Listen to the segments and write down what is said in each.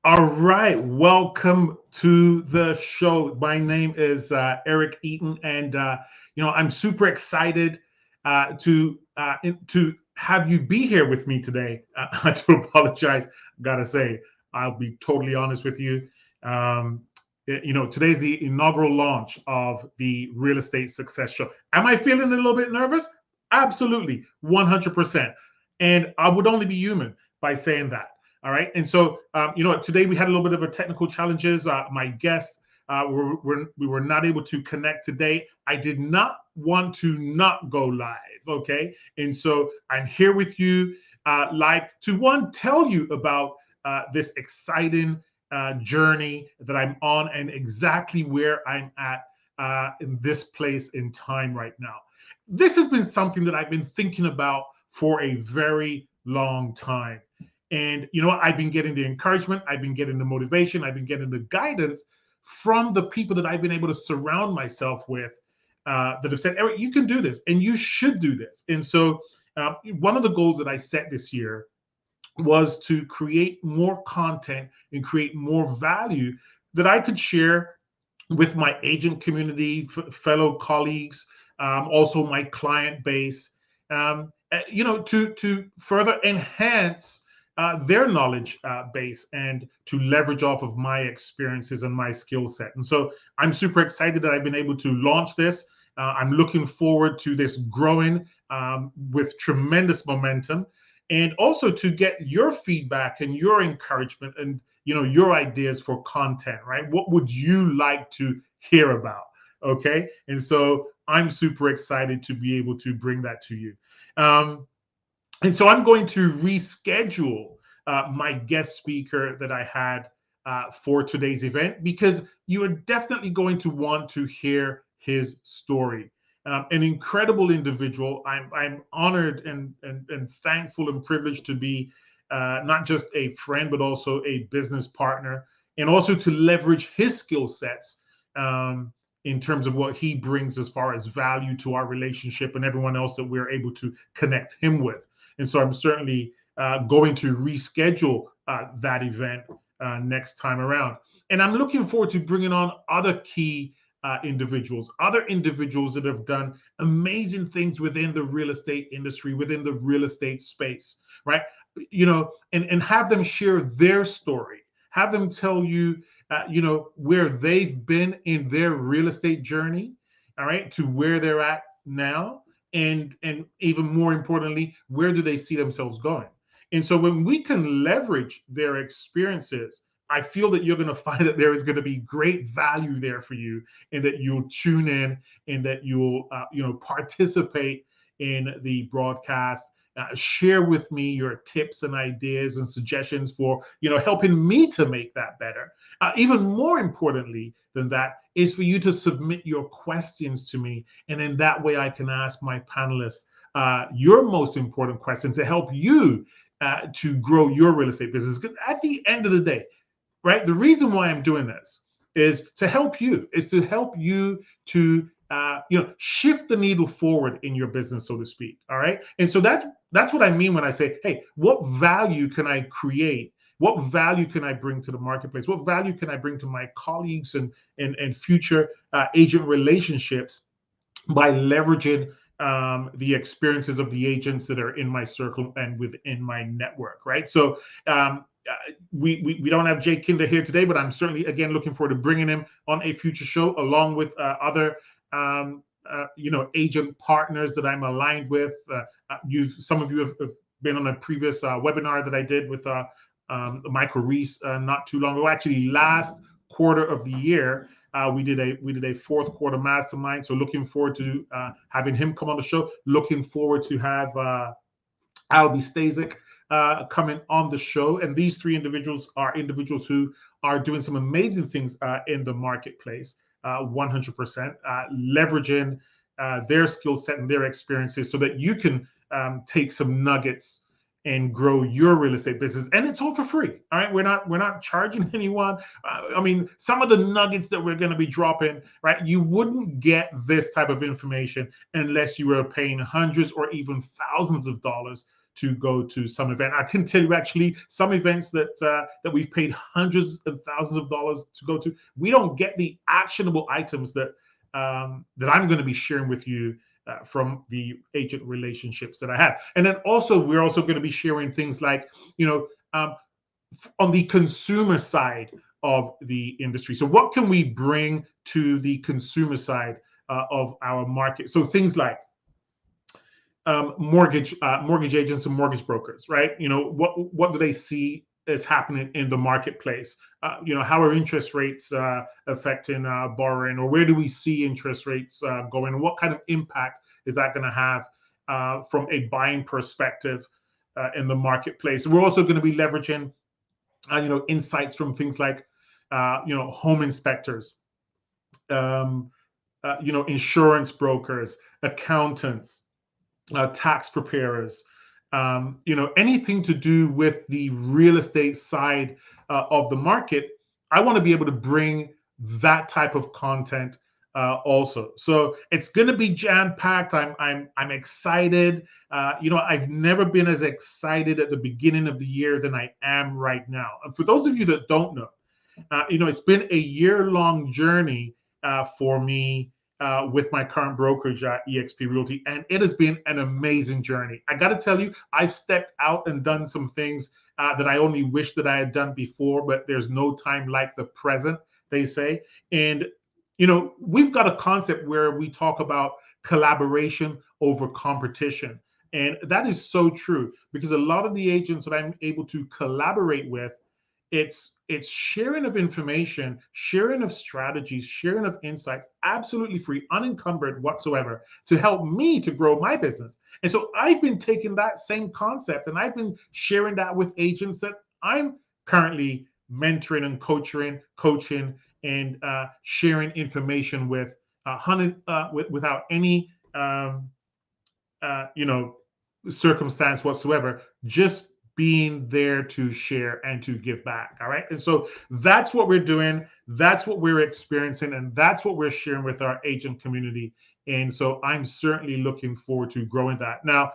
All right, welcome to the show. My name is Eric Eaton, and I'm super excited to have you be here with me today. I do apologize. Gotta say, I'll be totally honest with you. Today's the inaugural launch of the Real Estate Success Show. Am I feeling a little bit nervous? Absolutely, 100%. And I would only be human by saying that. All right. And so, today we had a little bit of a technical challenges. My guests we were not able to connect today. I did not want to not go live. Okay. And so I'm here with you live to tell you about this exciting journey that I'm on and exactly where I'm at in this place in time right now. This has been something that I've been thinking about for a very long time. And I've been getting the encouragement, I've been getting the motivation, I've been getting the guidance from the people that I've been able to surround myself with that have said, Eric, you can do this and you should do this. And so one of the goals that I set this year was to create more content and create more value that I could share with my agent community, fellow colleagues, also my client base, to further enhance their knowledge base and to leverage off of my experiences and my skill set. And so I'm super excited that I've been able to launch this. I'm looking forward to this growing with tremendous momentum, and also to get your feedback and your encouragement and your ideas for content, right? What would you like to hear about? Okay. And so I'm super excited to be able to bring that to you. And so I'm going to reschedule my guest speaker that I had for today's event, because you are definitely going to want to hear his story. An incredible individual. I'm honored and thankful and privileged to be not just a friend, but also a business partner, and also to leverage his skill sets in terms of what he brings as far as value to our relationship and everyone else that we're able to connect him with. And so I'm certainly going to reschedule that event next time around. And I'm looking forward to bringing on other key individuals that have done amazing things within the real estate industry, within the real estate space, right? And have them share their story, have them tell you, where they've been in their real estate journey, all right, to where they're at now. And even more importantly, where do they see themselves going? And so when we can leverage their experiences, I feel that you're going to find that there is going to be great value there for you, and that you'll tune in, and that you'll participate in the broadcast. Share with me your tips and ideas and suggestions for helping me to make that better. Even more importantly than that is for you to submit your questions to me, and in that way I can ask my panelists your most important questions to help you to grow your real estate business. Because at the end of the day, right, the reason why I'm doing this is to help you to shift the needle forward in your business, so to speak. All right. And so that's what I mean when I say, hey, what value can I create? What value can I bring to the marketplace? What value can I bring to my colleagues and future agent relationships by leveraging the experiences of the agents that are in my circle and within my network, right? So we don't have Jay Kinder here today, but I'm certainly, again, looking forward to bringing him on a future show, along with other agent partners that I'm aligned with. Some of you have been on a previous webinar that I did with Michael Reese not too long ago, actually last quarter of the year. We did a fourth quarter mastermind. So looking forward to having him come on the show. Looking forward to have Albie Stasic coming on the show. And these three individuals are individuals who are doing some amazing things in the marketplace, 100%, leveraging their skill set and their experiences so that you can take some nuggets and grow your real estate business. And it's all for free. All right. We're not charging anyone. I mean, some of the nuggets that we're going to be dropping, right? You wouldn't get this type of information unless you were paying hundreds or even thousands of dollars to go to some event. I can tell you actually some events that that we've paid hundreds and thousands of dollars to go to. We don't get the actionable items that that I'm going to be sharing with you from the agent relationships that I have. And then also, we're also going to be sharing things like, on the consumer side of the industry. So what can we bring to the consumer side of our market? So things like mortgage agents and mortgage brokers, right? What do they see is happening in the marketplace? How are interest rates affecting borrowing, or where do we see interest rates going? And what kind of impact is that going to have from a buying perspective in the marketplace? We're also going to be leveraging, insights from things like, home inspectors, insurance brokers, accountants, tax preparers, anything to do with the real estate side of the market. I want to be able to bring that type of content also. So it's going to be jam-packed. I'm excited. I've never been as excited at the beginning of the year than I am right now. And for those of you that don't know, it's been a year-long journey for me with my current brokerage at eXp Realty, and it has been an amazing journey. I got to tell you, I've stepped out and done some things that I only wish that I had done before, but there's no time like the present, they say. And, we've got a concept where we talk about collaboration over competition. And that is so true, because a lot of the agents that I'm able to collaborate with, it's sharing of information, sharing of strategies, sharing of insights, absolutely free, unencumbered whatsoever, to help me to grow my business. And so I've been taking that same concept and I've been sharing that with agents that I'm currently mentoring and coaching and sharing information with, without any circumstance whatsoever, just being there to share and to give back. All right. And so that's what we're doing. That's what we're experiencing. And that's what we're sharing with our agent community. And so I'm certainly looking forward to growing that. Now,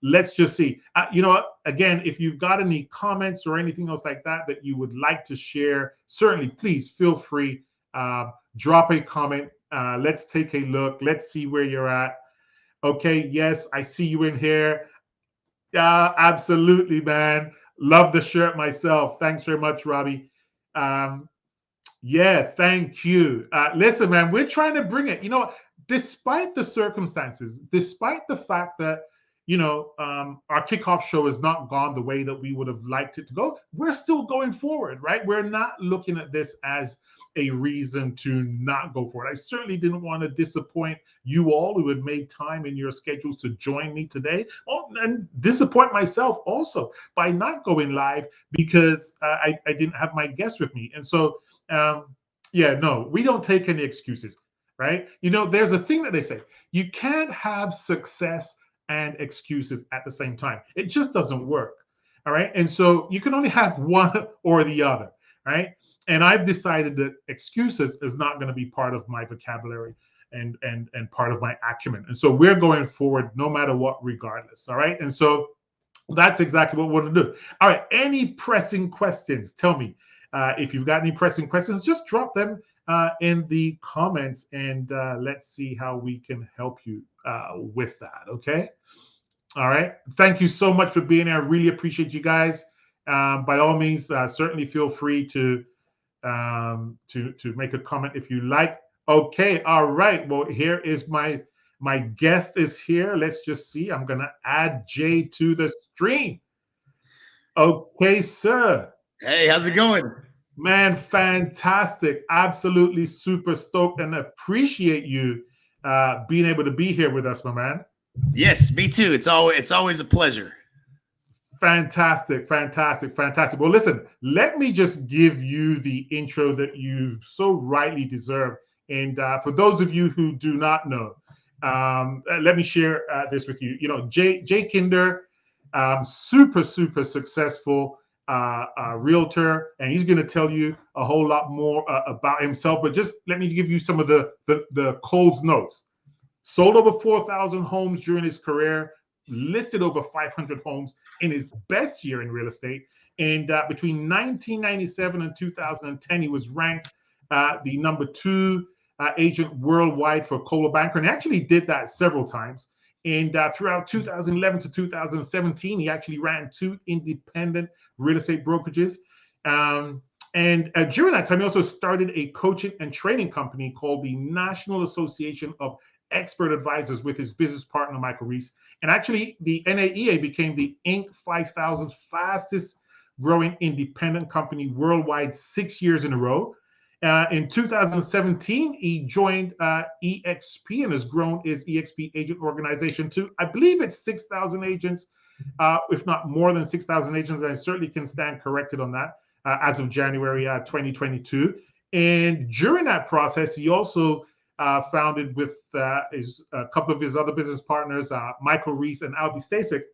let's just see. Again, if you've got any comments or anything else like that that you would like to share, certainly please feel free. Drop a comment. Let's take a look. Let's see where you're at. Okay. Yes, I see you in here. Yeah, absolutely, man. Love the shirt myself. Thanks very much, Robbie. Yeah, thank you. Listen, man, we're trying to bring it. Despite the circumstances, despite the fact that, our kickoff show has not gone the way that we would have liked it to go, we're still going forward, right? We're not looking at this as a reason to not go for it. I certainly didn't want to disappoint you all who had made time in your schedules to join me today, and disappoint myself also by not going live because I didn't have my guest with me. And so, no, we don't take any excuses, right? There's a thing that they say, you can't have success and excuses at the same time. It just doesn't work, all right? And so you can only have one or the other, right? And I've decided that excuses is not going to be part of my vocabulary and part of my acumen. And so we're going forward no matter what, regardless. All right. And so that's exactly what we want to do. All right. Any pressing questions? Tell me if you've got any pressing questions, just drop them in the comments and let's see how we can help you with that. Okay. All right. Thank you so much for being here. I really appreciate you guys. By all means, certainly feel free to make a comment if you like. Okay, all right. Well, here is my guest is here. Let's just see. I'm gonna add Jay to the stream. Okay, sir. Hey, how's it going? Man, fantastic. Absolutely super stoked and appreciate you being able to be here with us, my man. Yes, me too. It's always a pleasure. Fantastic, fantastic, fantastic. Well, listen, let me just give you the intro that you so rightly deserve. And for those of you who do not know, let me share this with you. You know, Jay Kinder, super, super successful realtor, and he's going to tell you a whole lot more about himself. But just let me give you some of the Cold's notes. Sold over 4,000 homes during his career, listed over 500 homes in his best year in real estate. And between 1997 and 2010, he was ranked the #2 agent worldwide for Coldwell Banker. And he actually did that several times. And throughout 2011 to 2017, he actually ran 2 independent real estate brokerages. And during that time, he also started a coaching and training company called the National Association of Expert Advisors with his business partner, Michael Reese. And actually, the NAEA became the Inc. 5000 fastest growing independent company worldwide 6 years in a row. In 2017, he joined EXP and has grown his EXP agent organization to, I believe it's 6,000 agents, if not more than 6,000 agents. And I certainly can stand corrected on that as of January 2022. And during that process, he also founded with a couple of his other business partners, Michael Reese and Albie Stasek,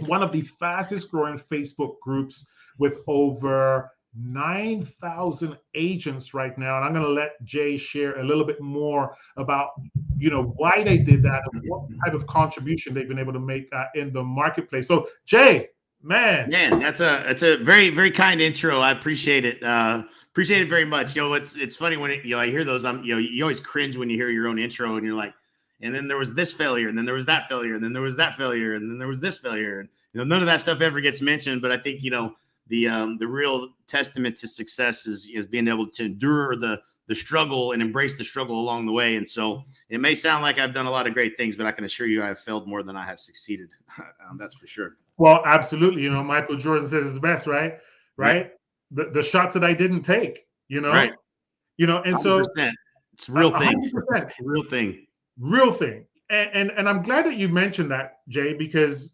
one of the fastest growing Facebook groups with over 9,000 agents right now. And I'm going to let Jay share a little bit more about, you know, why they did that and what type of contribution they've been able to make in the marketplace. So Jay, man, that's a very, very kind intro. I appreciate it. Appreciate it very much. You know, it's funny when I hear those. You always cringe when you hear your own intro, and you're like, and then there was this failure, and then there was that failure, and then there was that failure, and then there was this failure, and none of that stuff ever gets mentioned. But I think the real testament to success is being able to endure the struggle and embrace the struggle along the way. And so it may sound like I've done a lot of great things, but I can assure you I have failed more than I have succeeded. That's for sure. Well, absolutely. Michael Jordan says it's best, right? Right. The shots that I didn't take, Right. And 100%. So it's a real thing. 100%. Real thing. Real thing. And I'm glad that you mentioned that, Jay, because,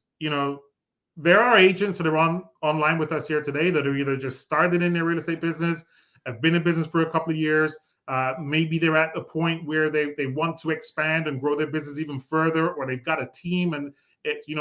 there are agents that are online with us here today that are either just started in their real estate business, have been in business for a couple of years. Maybe they're at the point where they want to expand and grow their business even further, or they've got a team and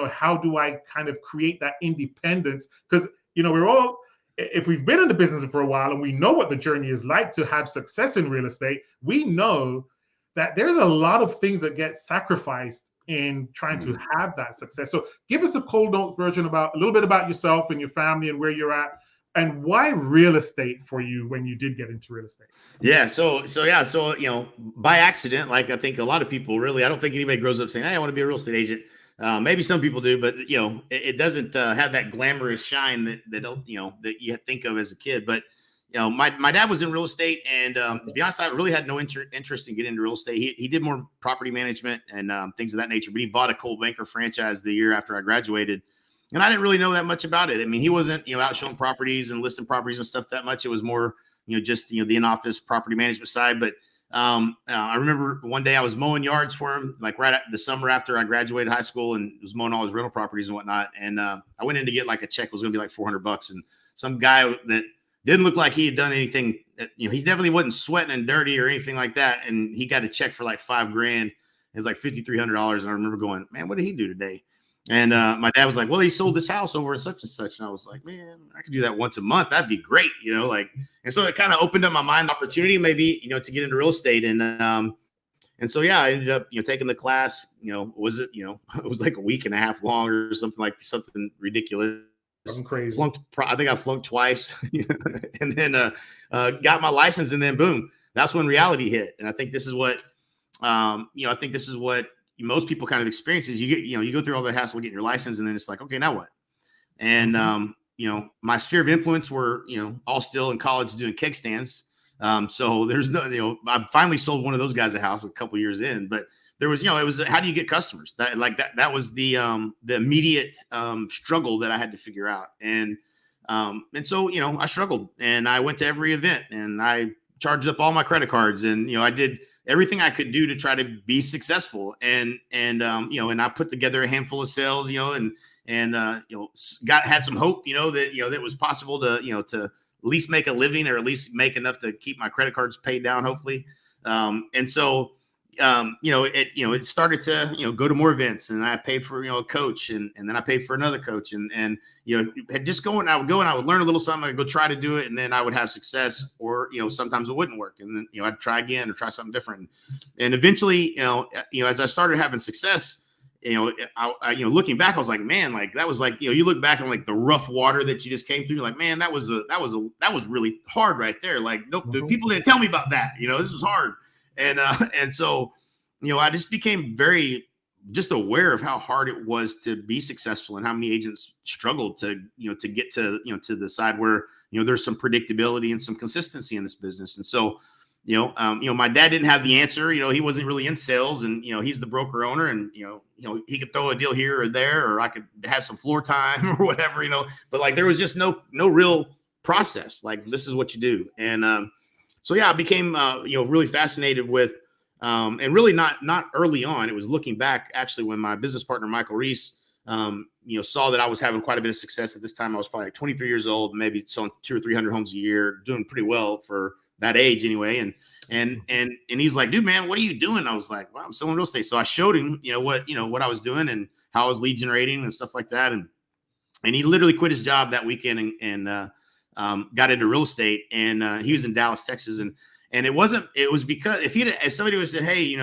how do I kind of create that independence? Because, we're all, if we've been in the business for a while and we know what the journey is like to have success in real estate, we know that there's a lot of things that get sacrificed in trying to have that success. So give us a cold note version a little bit about yourself and your family and where you're at and why real estate for you when you did get into real estate. Yeah. So by accident, like I think a lot of people really, I don't think anybody grows up saying, hey, I want to be a real estate agent. Maybe some people do, but it doesn't have that glamorous shine that you think of as a kid. But my dad was in real estate, and to be honest, I really had no interest in getting into real estate. He did more property management and things of that nature. But he bought a Coldwell Banker franchise the year after I graduated, and I didn't really know that much about it. I mean, he wasn't out showing properties and listing properties and stuff that much. It was more just the in-office property management side, but. I remember one day I was mowing yards for him, like right at the summer after I graduated high school, and was mowing all his rental properties and whatnot. And I went in to get like a check. It was going to be like $400. And some guy that didn't look like he had done anything, he definitely wasn't sweating and dirty or anything like that. And he got a check for like $5,000. It was like $5,300. And I remember going, man, what did he do today? And my dad was like, well, he sold this house over in such and such. And I was like, man, I could do that once a month. That'd be great. And so it kind of opened up my mind opportunity, maybe, to get into real estate. And so, yeah, I ended up, taking the class, it was like a week and a half long or something ridiculous. Crazy. I think I flunked twice and then got my license, and then boom, that's when reality hit. And I think this is what, most people kind of experience is you go through all the hassle of getting your license, and then it's like, okay, now what? And, my sphere of influence were, all still in college doing keg stands. So there's no, I finally sold one of those guys a house a couple years in, but there was, it was, how do you get customers? That was the immediate struggle that I had to figure out. And And so, I struggled, and I went to every event, and I charged up all my credit cards, and, I did everything I could do to try to be successful. And I put together a handful of sales, had some hope, that it was possible to, to at least make a living, or at least make enough to keep my credit cards paid down, hopefully. And so, it started to, go to more events, and I paid for, a coach, and then I paid for another coach, and I would learn a little something. I'd go try to do it, and then I would have success, or, sometimes it wouldn't work. And then, I'd try again or try something different. And eventually, as I started having success, I looking back, I was like, man, like that was like, you look back on like the rough water that you just came through. You're like, man, that was really hard right there. Like, nope, the people didn't tell me about that. This was hard. And so, I just became very just aware of how hard it was to be successful, and how many agents struggled to get to, to the side where, there's some predictability and some consistency in this business. And so, my dad didn't have the answer. He wasn't really in sales, and, he's the broker owner, and, he could throw a deal here or there, or I could have some floor time or whatever, but like, there was just no real process. Like, this is what you do. And, so yeah, I became, really fascinated with, and really not early on. It was looking back, actually, when my business partner, Michael Reese, saw that I was having quite a bit of success. At this time, I was probably like 23 years old, maybe selling 200 or 300 homes a year, doing pretty well for that age anyway. And he's like, dude, man, what are you doing? I was like, well, I'm selling real estate. So I showed him, what I was doing, and how I was lead generating and stuff like that. And he literally quit his job that weekend and got into real estate. And he was in Dallas, Texas. And it was because if somebody would have said, hey,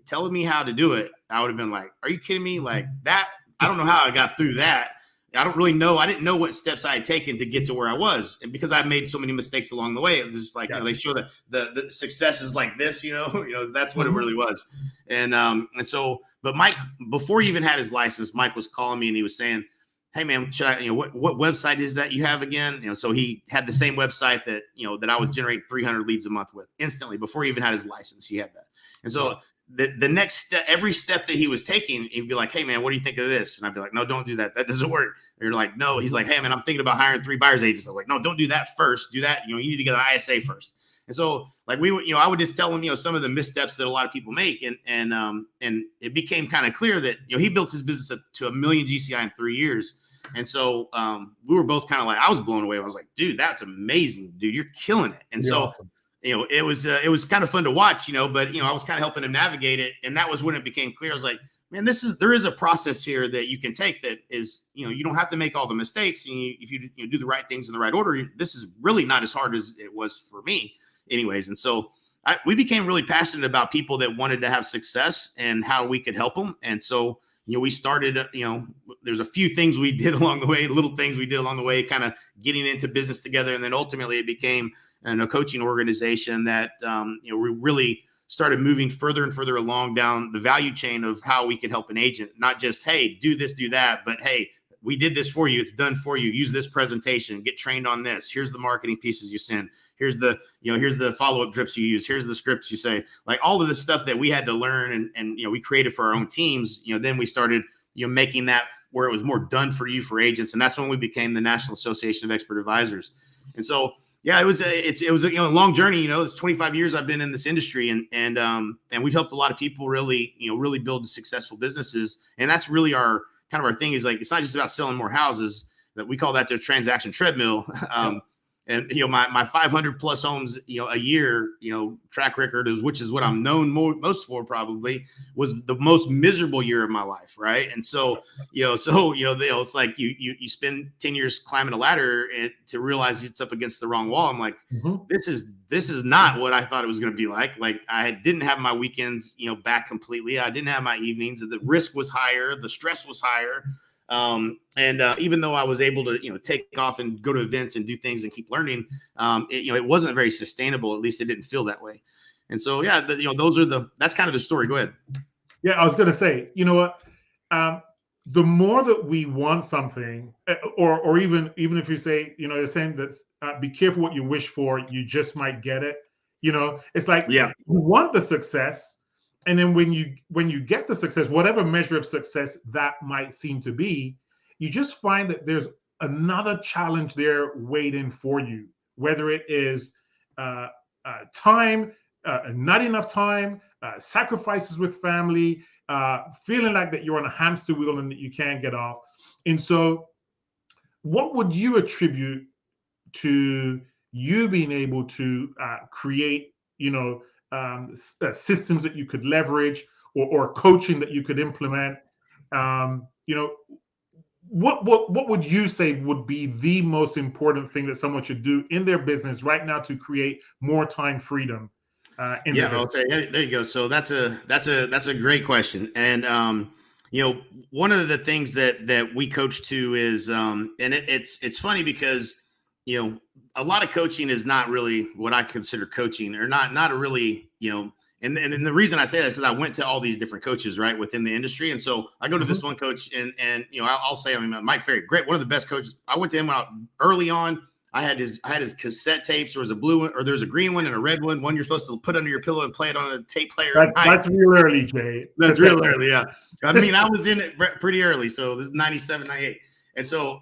telling me how to do it, I would have been like, are you kidding me? Like that, I don't know how I got through that. I don't really know. I didn't know what steps I had taken to get to where I was. And because I made so many mistakes along the way, it was just like, they show that the success is like this, that's what it really was. And so, but Mike, before he even had his license, Mike was calling me, and he was saying, hey man, should I, what website is that you have again? So he had the same website that, that I was generating 300 leads a month with instantly before he even had his license. He had that. And so the next step, every step that he was taking, he'd be like, hey man, what do you think of this? And I'd be like, no, don't do that. That doesn't work. And you're like, no. He's like, hey man, I'm thinking about hiring 3 buyers agents. I'm like, no, don't do that first. Do that. You need to get an ISA first. And so like we would, I would just tell him, some of the missteps that a lot of people make. And it became kind of clear that, he built his business to 1 million GCI in 3 years. And so we were both kind of like, I was blown away. I was like, dude, that's amazing, dude. You're killing it. And so, awesome. It was kind of fun to watch, but, I was kind of helping him navigate it. And that was when it became clear. I was like, man, there is a process here that you can take that is, you don't have to make all the mistakes. And if you do the right things in the right order, this is really not as hard as it was for me anyways. And so we became really passionate about people that wanted to have success and how we could help them. And so, we started, there's a few things we did along the way, little things we did along the way, kind of getting into business together. And then ultimately it became a coaching organization that, we really started moving further and further along down the value chain of how we could help an agent, not just, hey, do this, do that, but hey, we did this for you. It's done for you. Use this presentation, get trained on this. Here's the marketing pieces you send. Here's the, here's the follow-up drips you use. Here's the scripts you say, like all of the stuff that we had to learn and we created for our own teams. Then we started, making that where it was more done for you for agents. And that's when we became the National Association of Expert Advisors. And so, yeah, it was a long journey. It's 25 years I've been in this industry, and we've helped a lot of people really build successful businesses. And that's really our thing is like, it's not just about selling more houses. That we call that the transaction treadmill. And, my 500 plus homes, a year, track record which is what I'm known most for probably was the most miserable year of my life. Right. And so, it's like you spend 10 years climbing a ladder to realize it's up against the wrong wall. I'm like, this is not what I thought it was going to be like. Like I didn't have my weekends, back completely. I didn't have my evenings. The risk was higher. The stress was higher. Even though I was able to, take off and go to events and do things and keep learning, it wasn't very sustainable. At least it didn't feel that way. And so, yeah, that's kind of the story. Go ahead. Yeah, I was going to say, what, the more that we want something, or even if you say, you're saying that be careful what you wish for, you just might get it. It's like, you want the success. And then when you get the success, whatever measure of success that might seem to be, you just find that there's another challenge there waiting for you, whether it is time, not enough time, sacrifices with family, feeling like that you're on a hamster wheel and that you can't get off. And so, what would you attribute to you being able to create, systems that you could leverage, or coaching that you could implement? You know, what would you say would be the most important thing that someone should do in their business right now to create more time freedom in their business? Okay, there you go. So that's a great question. And one of the things that we coach to is and it's funny because a lot of coaching is not really what I consider coaching, or not a really and the reason I say that is because I went to all these different coaches right within the industry. And so I go to this one coach and I'll say, Mike Ferry, great, one of the best coaches. I went to him early on. I had his cassette tapes. There was a blue one, or there's a green one and a red one. One you're supposed to put under your pillow and play it on a tape player. That's real early, Jay. That's real early, yeah. I mean, I was in it pretty early. So this is 97, 98. And so,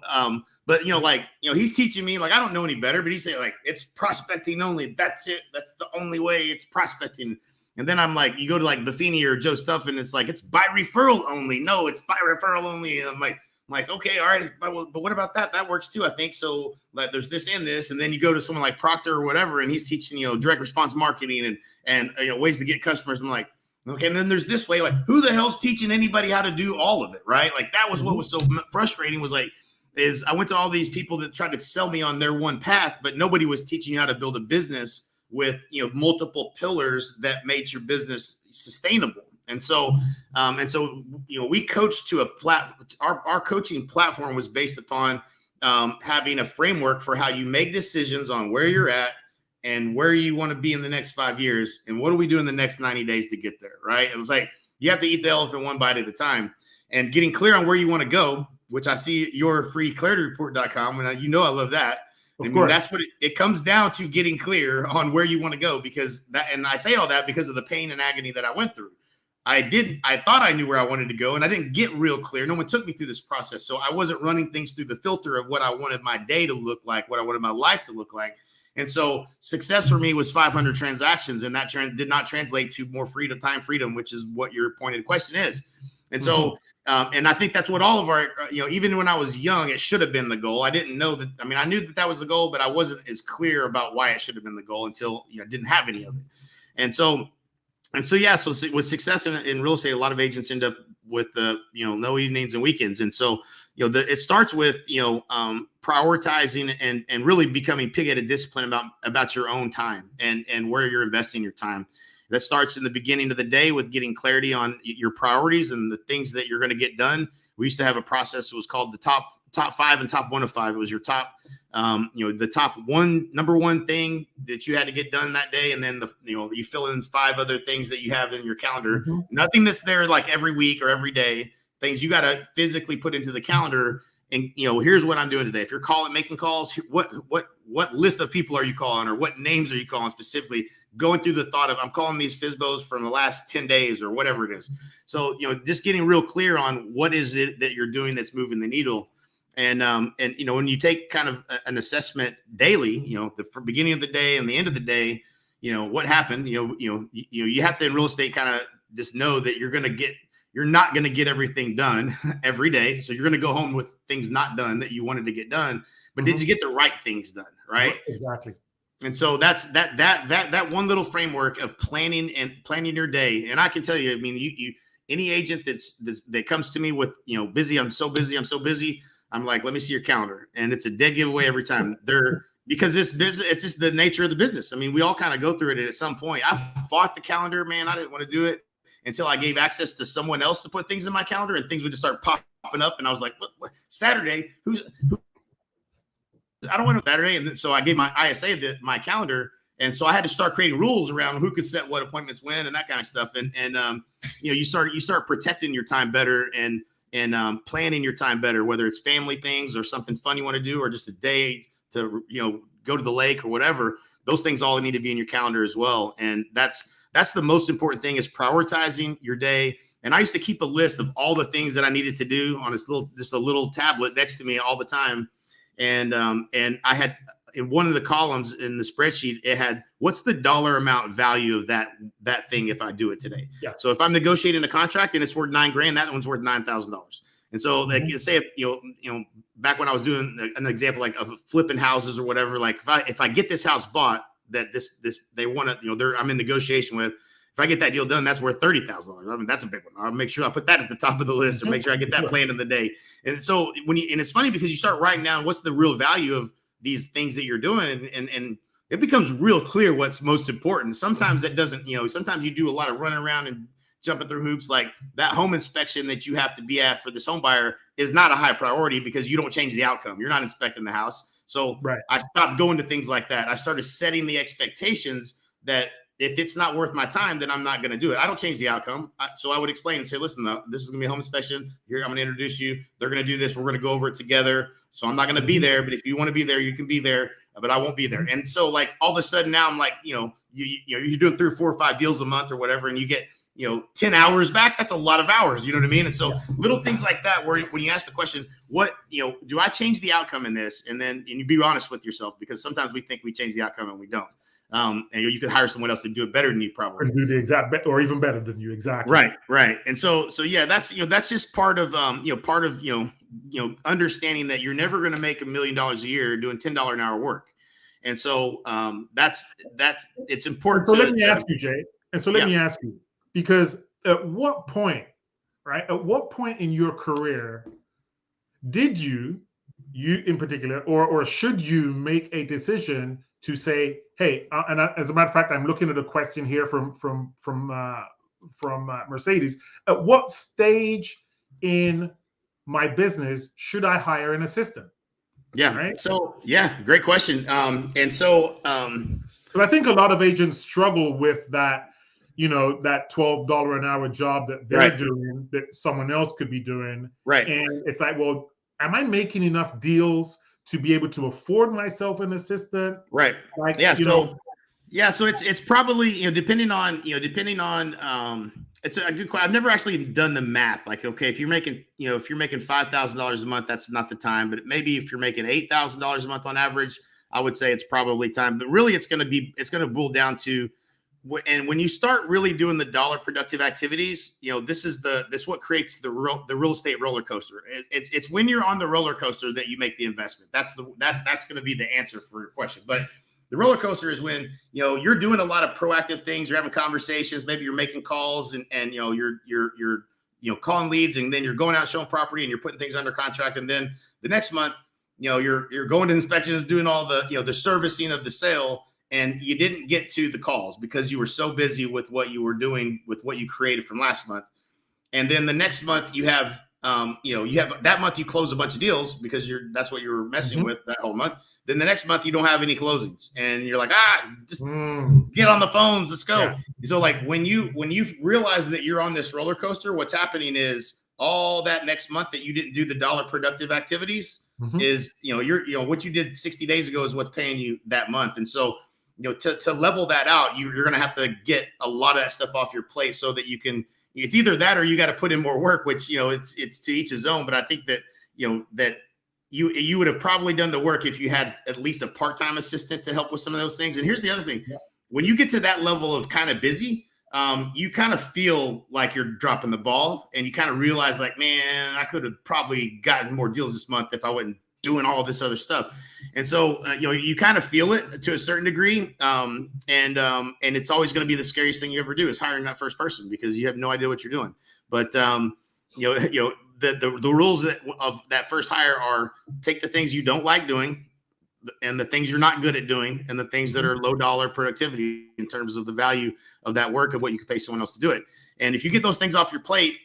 but he's teaching me, like, I don't know any better, but he's saying, like, it's prospecting only. That's it. That's the only way. It's prospecting. And then I'm like, you go to like Buffini or Joe Stuff, and it's like, it's by referral only. No, it's by referral only. And I'm like, okay, all right, but what about that? That works too, I think. So like, there's this and this, and then you go to someone like Proctor or whatever, and he's teaching direct response marketing and ways to get customers. I'm like, okay, and then there's this way. Like, who the hell's teaching anybody how to do all of it, right? Like, that was what was so frustrating. Was like, is I went to all these people that tried to sell me on their one path, but nobody was teaching you how to build a business with multiple pillars that made your business sustainable. And so we coached to a platform. Our coaching platform was based upon having a framework for how you make decisions on where you're at and where you want to be in the next 5 years, and what do we do in the next 90 days to get there, right? It was like, you have to eat the elephant one bite at a time, and getting clear on where you want to go, which I see your free clarity-report.com, and I love that. I mean, that's what it comes down to, getting clear on where you want to go, because that, and I say all that because of the pain and agony that I went through. I thought I knew where I wanted to go, and I didn't get real clear. No one took me through this process. So I wasn't running things through the filter of what I wanted my day to look like, what I wanted my life to look like. And so success for me was 500 transactions, and that did not translate to more freedom, time freedom, which is what your pointed question is. And so, and I think that's what all of our, even when I was young, it should have been the goal. I didn't know that. I mean, I knew that was the goal, but I wasn't as clear about why it should have been the goal until I didn't have any of it. And so with success in real estate, a lot of agents end up with no evenings and weekends. And so, it starts with, prioritizing and really becoming pig-headed discipline about your own time and where you're investing your time. That starts in the beginning of the day with getting clarity on your priorities and the things that you're going to get done. We used to have a process that was called the top 5 and top 1 of 5. It was your top, the top number one thing that you had to get done that day. And then you fill in 5 other things that you have in your calendar. Mm-hmm. Nothing that's there like every week or every day, things you got to physically put into the calendar. And, here's what I'm doing today. If you're making calls, what list of people are you calling, or what names are you calling specifically? Going through the thought of, I'm calling these FSBOs from the last 10 days or whatever it is. So, just getting real clear on what is it that you're doing that's moving the needle. And when you take kind of an assessment daily, the beginning of the day and the end of the day, what happened, you have to, in real estate, kind of just know that you're not going to get everything done every day. So you're going to go home with things not done that you wanted to get done, but did you get the right things done? Right. Exactly. And so that's that one little framework of planning your day. And I can tell you, I mean, you any agent that comes to me with, busy, I'm so busy. I'm like, let me see your calendar. And it's a dead giveaway every time. Because this business, it's just the nature of the business. I mean, we all kind of go through it at some point. I fought the calendar, man. I didn't want to do it until I gave access to someone else to put things in my calendar, and things would just start popping up. And I was like, what? Saturday? Who? I don't want to Saturday. And so I gave my ISA my calendar. And so I had to start creating rules around who could set what appointments when and that kind of stuff. And you start protecting your time better and planning your time better, whether it's family things or something fun you want to do, or just a day to, go to the lake or whatever. Those things all need to be in your calendar as well. And that's the most important thing, is prioritizing your day. And I used to keep a list of all the things that I needed to do on just a little tablet next to me all the time. and I had in one of the columns in the spreadsheet, it had what's the dollar amount value of that thing if I do it today. Yeah. So if I'm negotiating a contract and it's worth $9,000, that one's worth $9,000. And so like say if you know back when I was doing an example like of flipping houses or whatever, like if I get this house bought that this they want to I'm in negotiation with. If I get that deal done, that's worth $30,000. I mean, that's a big one. I'll make sure I put that at the top of the list and make sure I get that planned in the day. And so and it's funny because you start writing down what's the real value of these things that you're doing, and it becomes real clear what's most important. Sometimes that doesn't, sometimes you do a lot of running around and jumping through hoops. Like that home inspection that you have to be at for this home buyer is not a high priority because you don't change the outcome. You're not inspecting the house. So I stopped going to things like that. I started setting the expectations that if it's not worth my time, then I'm not going to do it. I don't change the outcome. So I would explain and say, listen, this is going to be a home inspection. Here, I'm going to introduce you. They're going to do this. We're going to go over it together. So I'm not going to be there, but if you want to be there, you can be there, but I won't be there. And so like all of a sudden now I'm like, you're doing 3 or 4 or 5 deals a month or whatever, and you get, 10 hours back. That's a lot of hours. You know what I mean? And so little things like that, where when you ask the question, what, do I change the outcome in this? And you be honest with yourself, because sometimes we think we change the outcome and we don't. And you could hire someone else to do it better than you probably. Or do the exact or even better than you. Exactly. Right. And so yeah, that's just part of understanding that you're never going to make $1 million a year doing $10 an hour work. And so that's it's important. So let me ask you, Jay. And so let me ask you, because at what point in your career did you in particular, or should you make a decision to say, hey, as a matter of fact, I'm looking at a question here from Mercedes. At what stage in my business should I hire an assistant? Yeah. Right. So great question. So I think a lot of agents struggle with that, that $12 an hour job that they're doing that someone else could be doing. Right. And it's like, well, am I making enough deals to be able to afford myself an assistant? Right. Like, So it's probably, depending on, it's a good question. I've never actually done the math. Like, okay, if you're making $5,000 a month, that's not the time, but maybe if you're making $8,000 a month on average, I would say it's probably time, but really it's going to boil down to, and when you start really doing the dollar productive activities, this is what creates the real estate roller coaster. It's when you're on the roller coaster that you make the investment. That's going to be the answer for your question. But the roller coaster is when, you're doing a lot of proactive things. You're having conversations. Maybe you're making calls and you're calling leads, and then you're going out showing property and you're putting things under contract. And then the next month, you're going to inspections, doing all the, the servicing of the sale. And you didn't get to the calls because you were so busy with what you were doing with what you created from last month. And then the next month you have that month you close a bunch of deals because that's what you're messing with that whole month. Then the next month you don't have any closings and you're like, just get on the phones. Let's go. Yeah. So like when you realize that you're on this roller coaster, what's happening is all that next month that you didn't do the dollar productive activities is, what you did 60 days ago is what's paying you that month. And so, to level that out, you're going to have to get a lot of that stuff off your plate so that you can, it's either that or you got to put in more work, which, it's to each his own. But I think that, that you would have probably done the work if you had at least a part-time assistant to help with some of those things. And here's the other thing. Yeah. When you get to that level of kind of busy, you kind of feel like you're dropping the ball and you kind of realize like, man, I could have probably gotten more deals this month if I wasn't doing all this other stuff. And so, you kind of feel it to a certain degree. And it's always going to be the scariest thing you ever do is hiring that first person because you have no idea what you're doing. But, the rules of that first hire are take the things you don't like doing and the things you're not good at doing and the things that are low dollar productivity in terms of the value of that work of what you could pay someone else to do it. And if you get those things off your plate,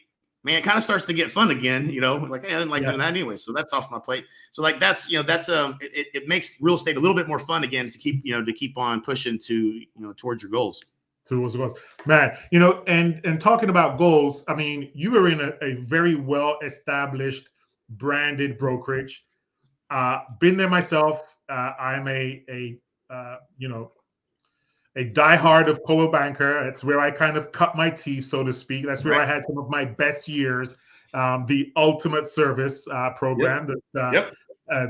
man, it kind of starts to get fun again, like, hey, I didn't like doing that anyway. So that's off my plate. So like, it makes real estate a little bit more fun again to keep on pushing to, towards your goals. Towards the goals, man, and talking about goals, I mean, you were in a very well-established branded brokerage. Been there myself. I'm a diehard of Coldwell Banker. It's where I kind of cut my teeth, so to speak. That's where I had some of my best years. The ultimate service program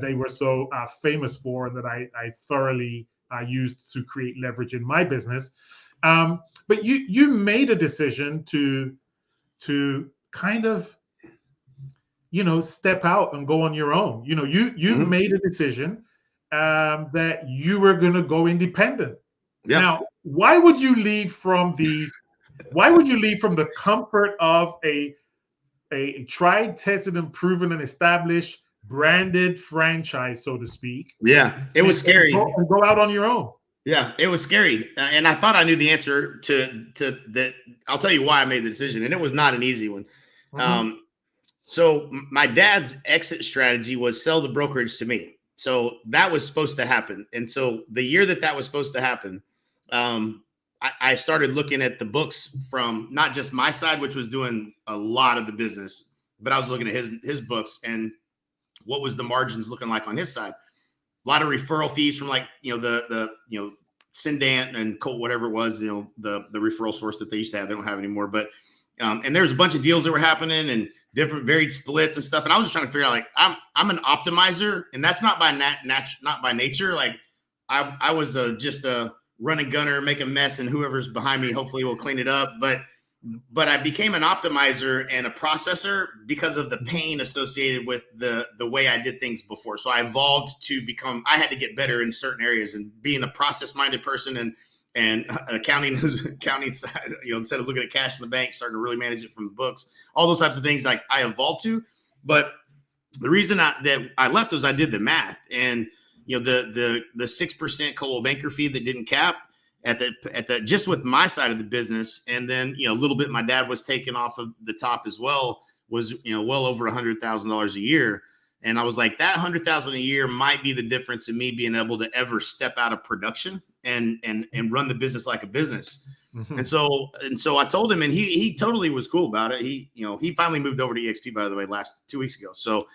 they were so famous for, and that I thoroughly used to create leverage in my business. But you made a decision to kind of, step out and go on your own. You made a decision that you were going to go independent. Yep. Now, why would you leave from the comfort of a tried, tested, and proven and established branded franchise, so to speak? Yeah, it was scary. And go out on your own. Yeah, it was scary, and I thought I knew the answer to that. I'll tell you why I made the decision, and it was not an easy one. So my dad's exit strategy was sell the brokerage to me. So that was supposed to happen, and so the year that was supposed to happen, I started looking at the books from not just my side, which was doing a lot of the business, but I was looking at his books and what was the margins looking like on his side. A lot of referral fees from the Sindant and Colt, whatever it was, the referral source that they used to have. They don't have anymore, but and there's a bunch of deals that were happening and different varied splits and stuff. And I was just trying to figure out, I'm an optimizer, and that's not by not by nature. Like I was just a run and gunner, make a mess, and whoever's behind me hopefully will clean it up. But I became an optimizer and a processor because of the pain associated with the way I did things before. So I evolved to I had to get better in certain areas, and being a process-minded person and accounting side, instead of looking at cash in the bank, starting to really manage it from the books, all those types of things like I evolved to. But the reason that I left was I did the math, and the 6% Coldwell Banker fee that didn't cap at the just with my side of the business, and then a little bit my dad was taking off of the top as well, was well over $100,000 a year. And I was like, that $100,000 a year might be the difference in me being able to ever step out of production and run the business like a business. Mm-hmm. And so I told him, and he totally was cool about it. He finally moved over to EXP, by the way, 2 weeks ago. So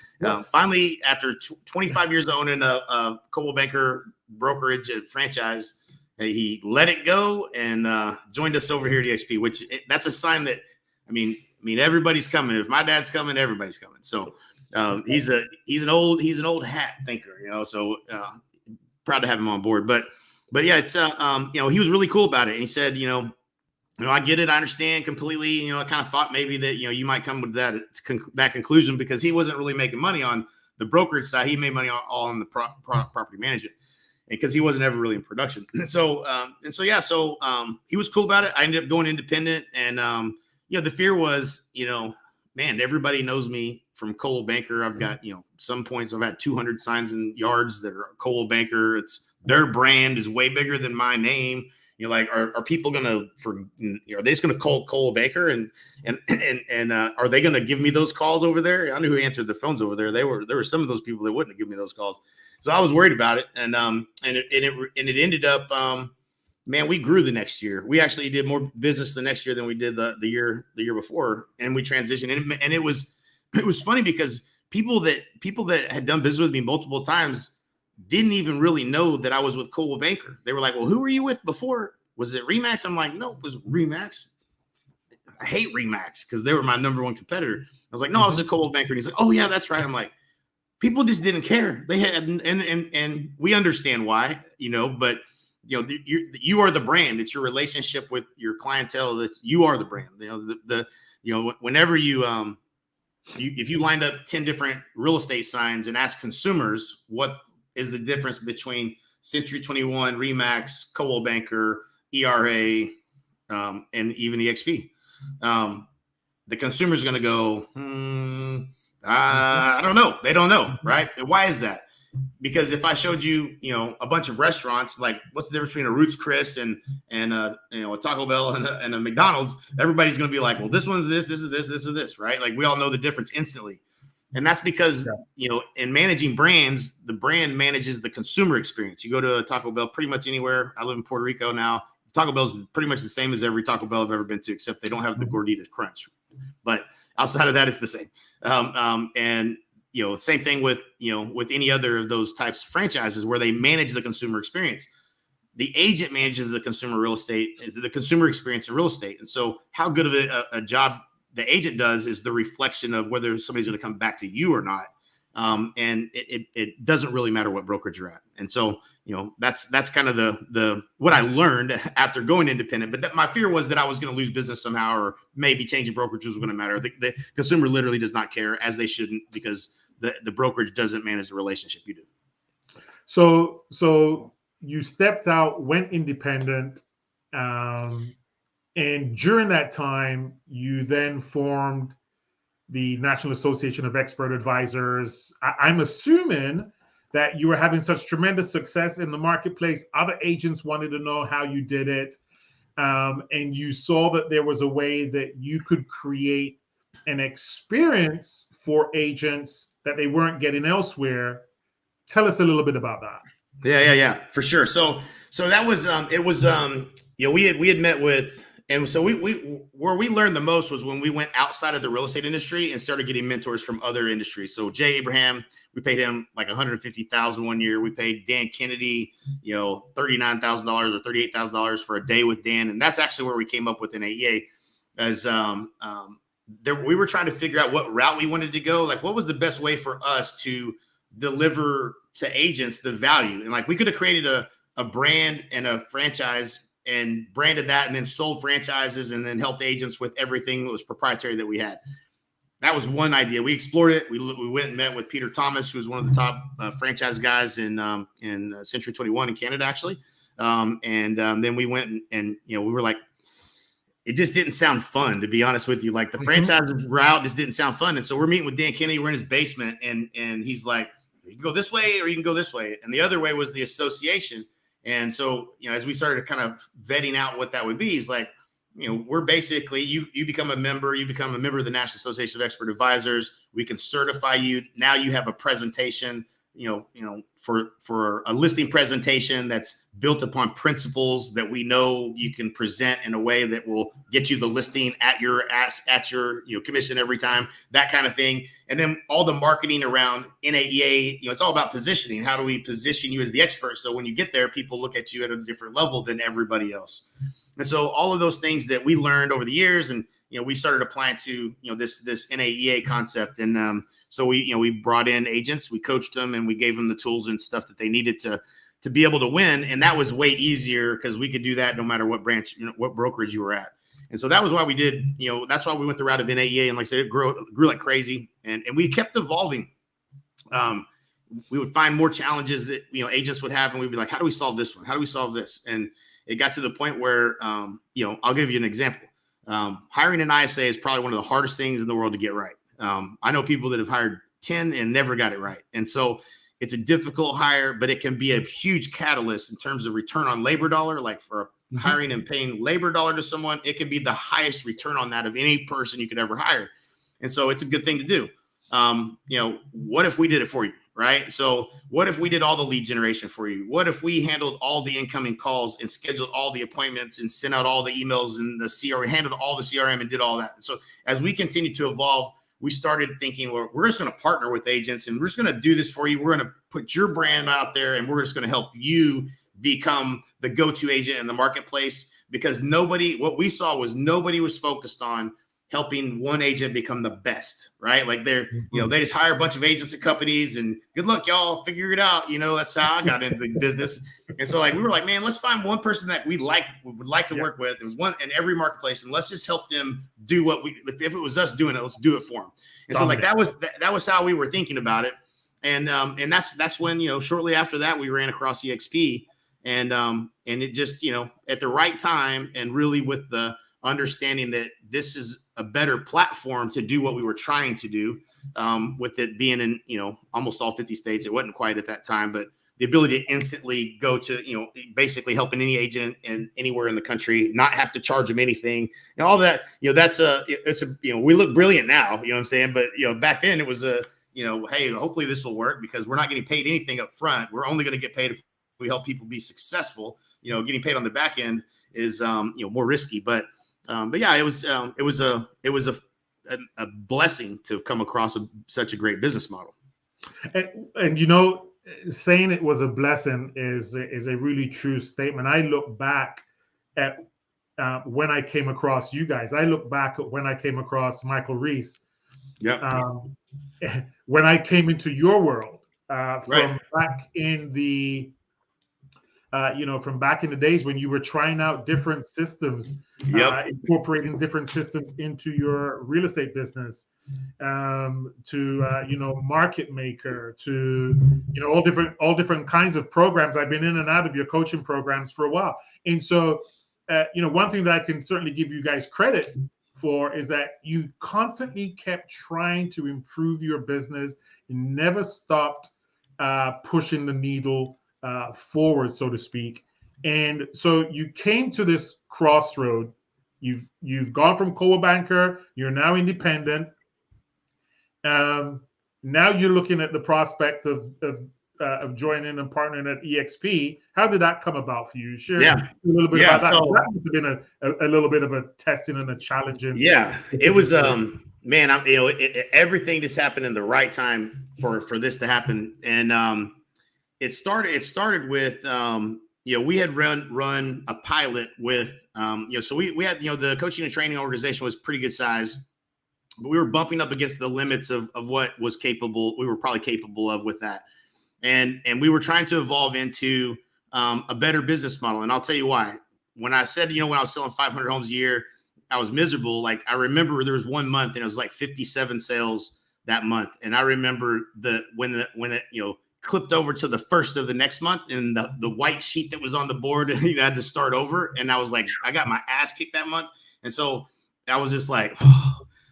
finally, after 25 years owning a Coldwell Banker brokerage and franchise, he let it go and joined us over here at EXP, which that's a sign that, I mean, everybody's coming. If my dad's coming, everybody's coming. So he's an old hat thinker, so proud to have him on board. But yeah, it's he was really cool about it. And he said, I get it. I understand completely. I kind of thought maybe that, you might come with that conclusion, because he wasn't really making money on the brokerage side. He made money all on the property management, because he wasn't ever really in production. So he was cool about it. I ended up going independent, and the fear was, man, everybody knows me from Coldwell Banker. I've got, some points I've had 200 signs in yards that are Coldwell Banker. It's their brand is way bigger than my name. Are people gonna are they just gonna call Coldwell Banker and are they gonna give me those calls over there? I knew who answered the phones over there. There were some of those people that wouldn't give me those calls. So I was worried about it, and it ended up, man, we grew the next year. We actually did more business the next year than we did the year before, and we transitioned. And it was funny because people that had done business with me multiple times didn't even really know that I was with Coldwell Banker. They were like, "Well, who were you with before? Was it Remax?" I'm like, "No, it was Remax. I hate Remax because they were my number one competitor." I was like, "No, I was at Coldwell Banker." And he's like, "Oh yeah, that's right." I'm like, people just didn't care. They had, and we understand why, but you are the brand. It's your relationship with your clientele. You are the brand. Whenever if you lined up 10 different real estate signs and asked consumers what is the difference between Century 21, Remax, Coldwell Banker, ERA, and even EXP, the consumer's going to go, I don't know. They don't know, right? And why is that? Because if I showed you, a bunch of restaurants, like what's the difference between a Ruth's Chris and a Taco Bell and a McDonald's, everybody's going to be like, well, this one's this is this, right? Like we all know the difference instantly. And that's because, in managing brands, the brand manages the consumer experience. You go to a Taco Bell pretty much anywhere. I live in Puerto Rico now. Taco Bell's pretty much the same as every Taco Bell I've ever been to, except they don't have the gordita crunch. But outside of that, it's the same. And same thing with any other of those types of franchises where they manage the consumer experience. The agent manages the consumer experience in real estate. And so how good of a job the agent does is the reflection of whether somebody's going to come back to you or not. And it doesn't really matter what brokerage you're at. And so, that's kind of the what I learned after going independent. But my fear was that I was going to lose business somehow, or maybe changing brokerages was going to matter. The consumer literally does not care, as they shouldn't, because the brokerage doesn't manage the relationship. You do. So you stepped out, went independent, and during that time, you then formed the National Association of Expert Advisors. I'm assuming that you were having such tremendous success in the marketplace. Other agents wanted to know how you did it. And you saw that there was a way that you could create an experience for agents that they weren't getting elsewhere. Tell us a little bit about that. Yeah, for sure. So that was, we had met with, and so we where we learned the most was when we went outside of the real estate industry and started getting mentors from other industries. So Jay Abraham, we paid him like $150,000 one year. We paid Dan Kennedy, $39,000 or $38,000 for a day with Dan, and that's actually where we came up with NAEA. As we were trying to figure out what route we wanted to go, like what was the best way for us to deliver to agents the value. And like we could have created a brand and a franchise and branded that and then sold franchises and then helped agents with everything that was proprietary that we had. That was one idea. We explored it. We went and met with Peter Thomas, who was one of the top franchise guys in Century 21 in Canada, actually. Then we went and we were like, it just didn't sound fun, to be honest with you. Like the franchise route just didn't sound fun. And so we're meeting with Dan Kennedy. We're in his basement, and he's like, you can go this way or you can go this way. And the other way was the association. And so, as we started kind of vetting out what that would be, he's like, we're basically, you become a member of the National Association of Expert Advisors. We can certify you. Now you have a presentation, for a listing presentation that's built upon principles that we know you can present in a way that will get you the listing at your commission every time, that kind of thing. And then all the marketing around NAEA, it's all about positioning. How do we position you as the expert? So when you get there, people look at you at a different level than everybody else. And so all of those things that we learned over the years, and we started applying to this NAEA concept. And so we brought in agents, we coached them, and we gave them the tools and stuff that they needed to be able to win. And that was way easier because we could do that no matter what branch, what brokerage you were at. And so that was why we did, that's why we went the route of NAEA. And like I said, it grew like crazy, and we kept evolving. We would find more challenges that agents would have, and we'd be like, how do we solve this one? How do we solve this? And it got to the point where I'll give you an example. Hiring an ISA is probably one of the hardest things in the world to get right. I know people that have hired 10 and never got it right. And so it's a difficult hire, but it can be a huge catalyst in terms of return on labor dollar. Like for hiring and paying labor dollar to someone, it could be the highest return on that of any person you could ever hire. And so it's a good thing to do. What if we did it for you? Right? So what if we did all the lead generation for you? What if we handled all the incoming calls and scheduled all the appointments and sent out all the emails and the CRM, handled all the CRM and did all that? And so as we continued to evolve, we started thinking, well, we're just going to partner with agents and we're just going to do this for you. We're going to put your brand out there and we're just going to help you become the go-to agent in the marketplace, because what we saw was nobody was focused on helping one agent become the best, right? Like they just hire a bunch of agents and companies and good luck, y'all, figure it out. That's how I got into the business. And so we were like, man, let's find one person that we would like to work with, and one in every marketplace, and let's just help them do if it was us doing it, let's do it for them. And so that was how we were thinking about it. And that's when, shortly after that, we ran across EXP, and it just, at the right time, and really with the understanding that this is a better platform to do what we were trying to do, with it being in, almost all 50 states. It wasn't quite at that time, but the ability to instantly go to, basically helping any agent in anywhere in the country, not have to charge them anything, and all that, we look brilliant now, you know what I'm saying? But, back then it was hey, hopefully this will work, because we're not getting paid anything up front. We're only going to get paid if we help people be successful. Getting paid on the back end is, more risky, but yeah, it was a blessing to come across such a great business model. And saying it was a blessing is a really true statement. I look back at when I came across you guys. I look back at when I came across Michael Reese. Yeah. when I came into your world Right. from back in the from back in the days when you were trying out different systems, Yep. incorporating different systems into your real estate business, to market maker, to all different kinds of programs. I've been in and out of your coaching programs for a while, and so one thing that I can certainly give you guys credit for is that you constantly kept trying to improve your business. You never stopped pushing the needle forward, so to speak. And so you came to this crossroad. You've gone from Coldwell Banker. You're now independent. Um, Now you're looking at the prospect of joining and partnering at EXP. How did that come about for you? Share Yeah. a little bit Yeah. about that. So That must have been a little bit of a testing and a challenging. yeah, it was man, everything just happened in the right time for this to happen. And it started with we had run a pilot with so we had the coaching and training organization was pretty good size, but we were bumping up against the limits of what was capable, we were probably capable of with that. And we were trying to evolve into a better business model. And I'll tell you why. When I said, when I was selling 500 homes a year, I was miserable. Like, I remember there was one month and it was like 57 sales that month. And I remember when it, clipped over to the first of the next month and the white sheet that was on the board, I had to start over. And I was like, I got my ass kicked that month. And so I was just like,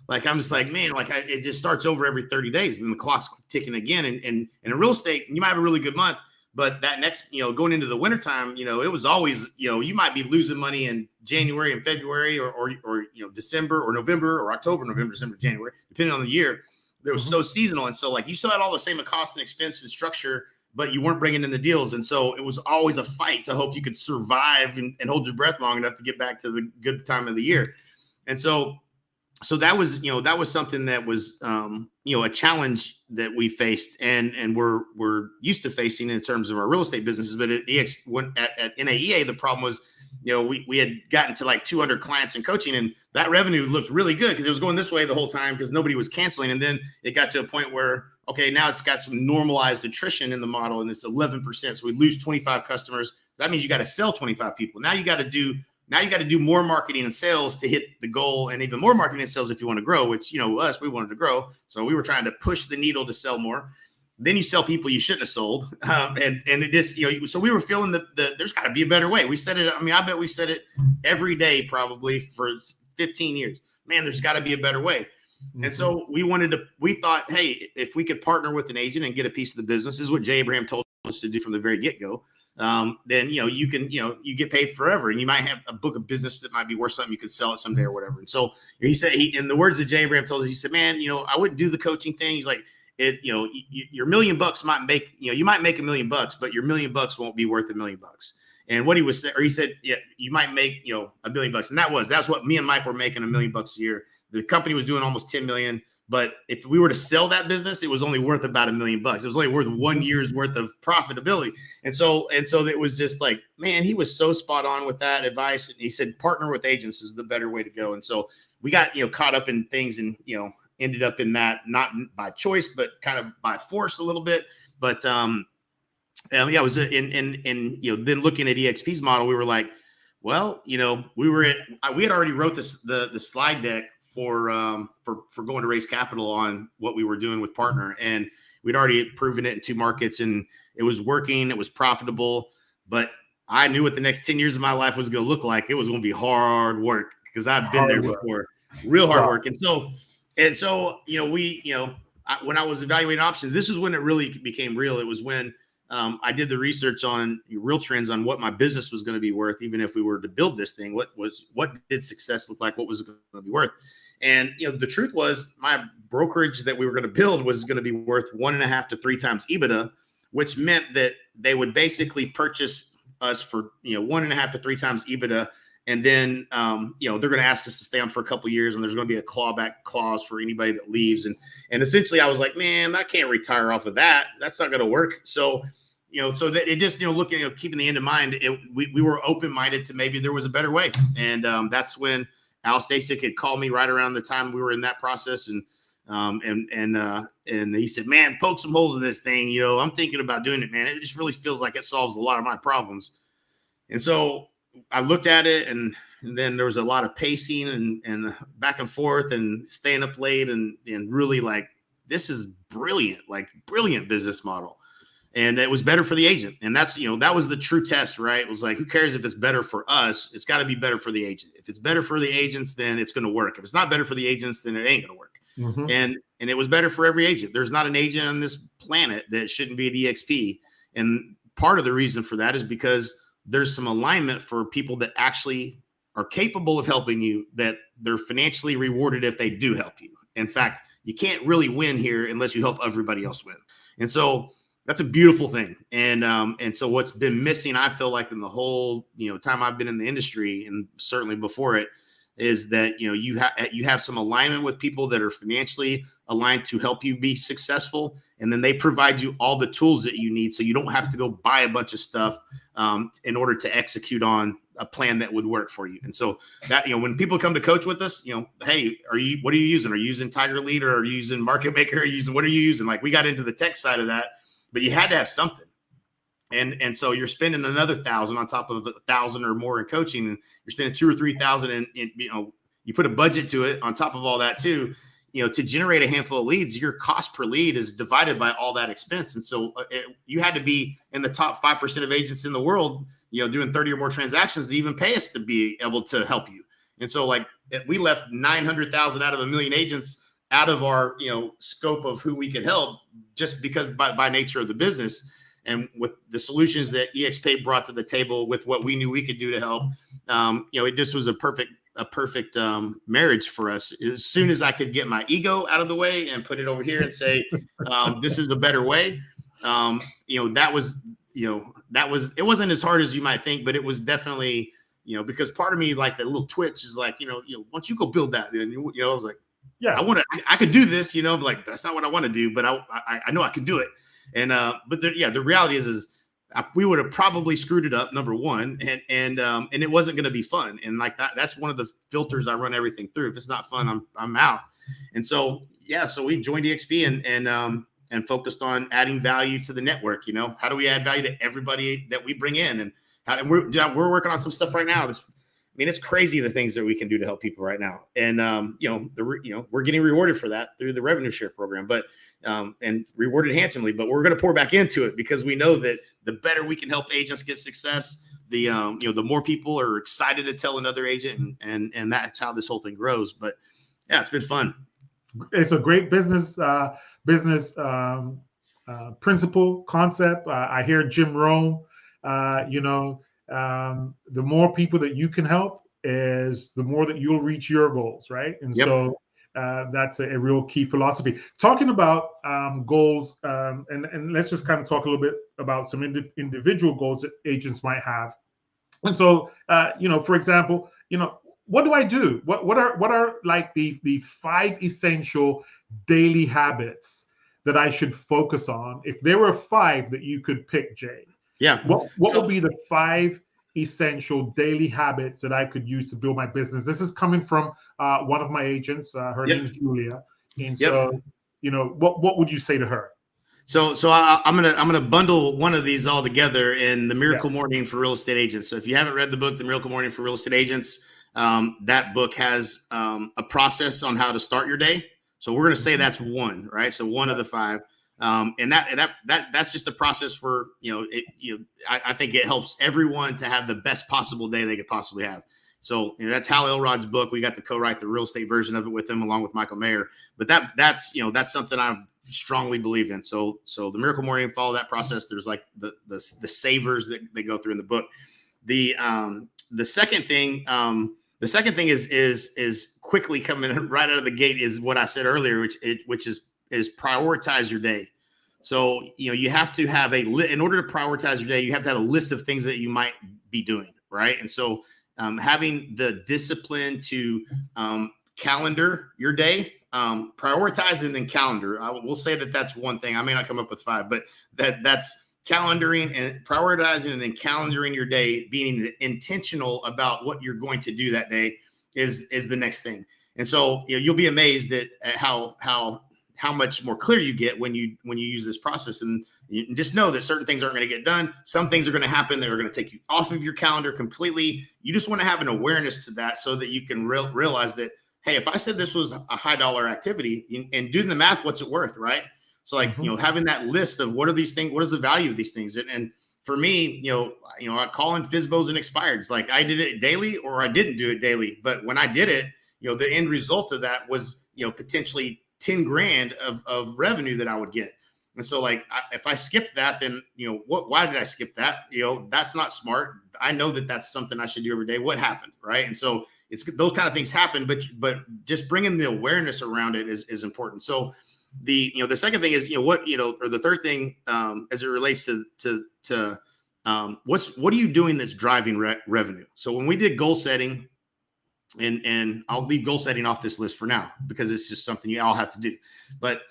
like, I'm just like, man, like it just starts over every 30 days and the clock's ticking again. And in real estate, you might have a really good month, but that next, going into the wintertime, it was always, you might be losing money in January and February or December or November or October, November, December, January, depending on the year. It was so seasonal. And so like you still had all the same cost and expense and structure, but you weren't bringing in the deals. And so it was always a fight to hope you could survive and hold your breath long enough to get back to the good time of the year. And so that was, that was something that was, a challenge that we faced and we're used to facing in terms of our real estate businesses. But at NAEA, the problem was, we had gotten to like 200 clients in coaching and that revenue looked really good because it was going this way the whole time because nobody was canceling. And then it got to a point where, okay, now it's got some normalized attrition in the model and it's 11%. So we lose 25 customers. That means you got to sell 25 people. Now you got to do more marketing and sales to hit the goal, and even more marketing and sales if you want to grow, which, we wanted to grow. So we were trying to push the needle to sell more. Then you sell people you shouldn't have sold. And it just, so we were feeling there's got to be a better way. We said it. I mean, I bet we said it every day, probably for 15 years, man, there's got to be a better way. Mm-hmm. And so we thought, hey, if we could partner with an agent and get a piece of the business, this is what Jay Abraham told us to do from the very get-go. Then, you can, you get paid forever and you might have a book of business that might be worth something. You could sell it someday or whatever. And so he said, in the words that Jay Abraham told us, he said, man, I wouldn't do the coaching thing. He's like, your $1 million might make, you might make $1 million, but your $1 million won't be worth $1 million. And what he was saying, or he said, yeah, you might make, $1 billion. And that's what me and Mike were making $1 million a year. The company was doing almost 10 million. But if we were to sell that business, it was only worth about $1 million. It was only worth 1 year's worth of profitability. And so it was just like, man, he was so spot on with that advice. And he said, partner with agents is the better way to go. And so we got, caught up in things and, ended up in that, not by choice, but kind of by force a little bit. But it was then looking at EXP's model, we were like, well, we had already wrote the slide deck for going to raise capital on what we were doing with partner. And we'd already proven it in 2 markets and it was working. It was profitable, but I knew what the next 10 years of my life was going to look like. It was going to be hard work because I've been there before, real hard work. And so, when I was evaluating options, this is when it really became real. It was when I did the research on real trends on what my business was going to be worth, even if we were to build this thing. What did success look like? What was it going to be worth? And the truth was, my brokerage that we were going to build was going to be worth 1.5 to 3 times EBITDA, which meant that they would basically purchase us for 1.5 to 3 times EBITDA. And then, they're going to ask us to stay on for a couple of years, and there's going to be a clawback clause for anybody that leaves. And essentially, I was like, man, I can't retire off of that. That's not going to work. So, so that it just, looking, keeping the end in mind, we were open-minded to maybe there was a better way. And that's when Al Stasic had called me right around the time we were in that process. And And he said, man, poke some holes in this thing. You know, I'm thinking about doing it, man. It just really feels like it solves a lot of my problems. And so I looked at it, and then there was a lot of pacing and back and forth and staying up late and really like, this is brilliant, like brilliant business model. And it was better for the agent. And that's, you know, that was the true test, right? It was like, who cares if it's better for us? It's got to be better for the agent. If it's better for the agents, then it's going to work. If it's not better for the agents, then it ain't going to work. Mm-hmm. And it was better for every agent. There's not an agent on this planet that shouldn't be at EXP. And part of the reason for that is because there's some alignment for people that actually are capable of helping you, that they're financially rewarded if they do help you. In fact, you can't really win here unless you help everybody else win. And so that's a beautiful thing. And so what's been missing, I feel like, in the whole, you know, time I've been in the industry, and certainly before it, is that, you know, you have some alignment with people that are financially aligned to help you be successful. And then they provide you all the tools that you need, so you don't have to go buy a bunch of stuff in order to execute on a plan that would work for you. And so that, you know, when people come to coach with us, you know, hey, what are you using? Are you using Tiger Lead, or are you using Market Maker? What are you using? Like, we got into the tech side of that, but you had to have something. And so you're spending another $1,000 on top of $1,000 or more in coaching, and you're spending $2,000 or $3,000, and you know, you put a budget to it on top of all that too. You know, to generate a handful of leads, your cost per lead is divided by all that expense. And so you had to be in the top 5% of agents in the world, you know, doing 30 or more transactions to even pay us to be able to help you. And so, like, we left 900,000 out of 1 million agents out of our, you know, scope of who we could help, just because by nature of the business. And with the solutions that EXP brought to the table with what we knew we could do to help, you know, it just was a perfect marriage for us. As soon as I could get my ego out of the way and put it over here and say, this is a better way, you know, it wasn't as hard as you might think, but it was definitely, you know, because part of me, like, the little twitch is like, you know, once you go build that, then, you know, I was like, yeah, I could do this, you know, but like, that's not what I want to do, but I know I could do it. And, but the reality is we would have probably screwed it up, number one, and it wasn't going to be fun. And like that's one of the filters I run everything through. If it's not fun, I'm out. And so, yeah, so we joined EXP and focused on adding value to the network. You know, how do we add value to everybody that we bring in? And we're working on some stuff right now. It's crazy the things that we can do to help people right now. And, you know, we're getting rewarded for that through the revenue share program, but, and rewarded handsomely, but we're going to pour back into it, because we know that the better we can help agents get success, the, you know, the more people are excited to tell another agent, and that's how this whole thing grows. But yeah, it's been fun. It's a great business principle concept. I hear Jim Rohn, you know, the more people that you can help is the more that you'll reach your goals, right? And yep. So that's a real key philosophy. Talking about goals, and let's just kind of talk a little bit about some individual goals that agents might have. And so, you know, for example, you know, what do I do? What are like the 5 essential daily habits that I should focus on? If there were 5 that you could pick, Jay, yeah, what would be the 5 essential daily habits that I could use to build my business? This is coming from one of my agents. Her yep. name's Julia, and so, you know, what would you say to her? So I'm gonna bundle one of these all together in the Miracle Morning for Real Estate Agents. So if you haven't read the book, The Miracle Morning for Real Estate Agents, that book has a process on how to start your day. So we're gonna say that's one, right? So one of the 5. And that's just a process for, you know, I think it helps everyone to have the best possible day they could possibly have. So, you know, that's Hal Elrod's book. We got to co-write the real estate version of it with him, along with Michael Mayer. But that's, you know, that's something I strongly believe in. So the Miracle Morning, follow that process. There's like the savers that they go through in the book. The second thing is quickly coming right out of the gate is what I said earlier, which is prioritize your day. So, you know, you have to have in order to prioritize your day, you have to have a list of things that you might be doing, right? And so having the discipline to calendar your day, prioritize and then calendar. I will say that that's one thing. I may not come up with 5, but that's calendaring and prioritizing and then calendaring your day, being intentional about what you're going to do that day is the next thing. And so, you'll be amazed at how much more clear you get when you use this process. And you just know that certain things aren't going to get done. Some things are going to happen that are going to take you off of your calendar completely. You just want to have an awareness to that so that you can realize that, hey, if I said this was a high dollar activity, and doing the math, what's it worth, right? So like, having that list of what are these things, what is the value of these things? And for me, I call in FSBOs and expireds. Like I did it daily or I didn't do it daily. But when I did it, the end result of that was, potentially 10 grand of revenue that I would get. And so like, if I skipped that, then, why did I skip that? That's not smart. I know that that's something I should do every day. What happened? Right. And so it's those kind of things happen, but just bringing the awareness around it is important. So the second thing is, or the third thing, as it relates to what are you doing that's driving revenue? So when we did goal setting, and I'll leave goal setting off this list for now because it's just something you all have to do. But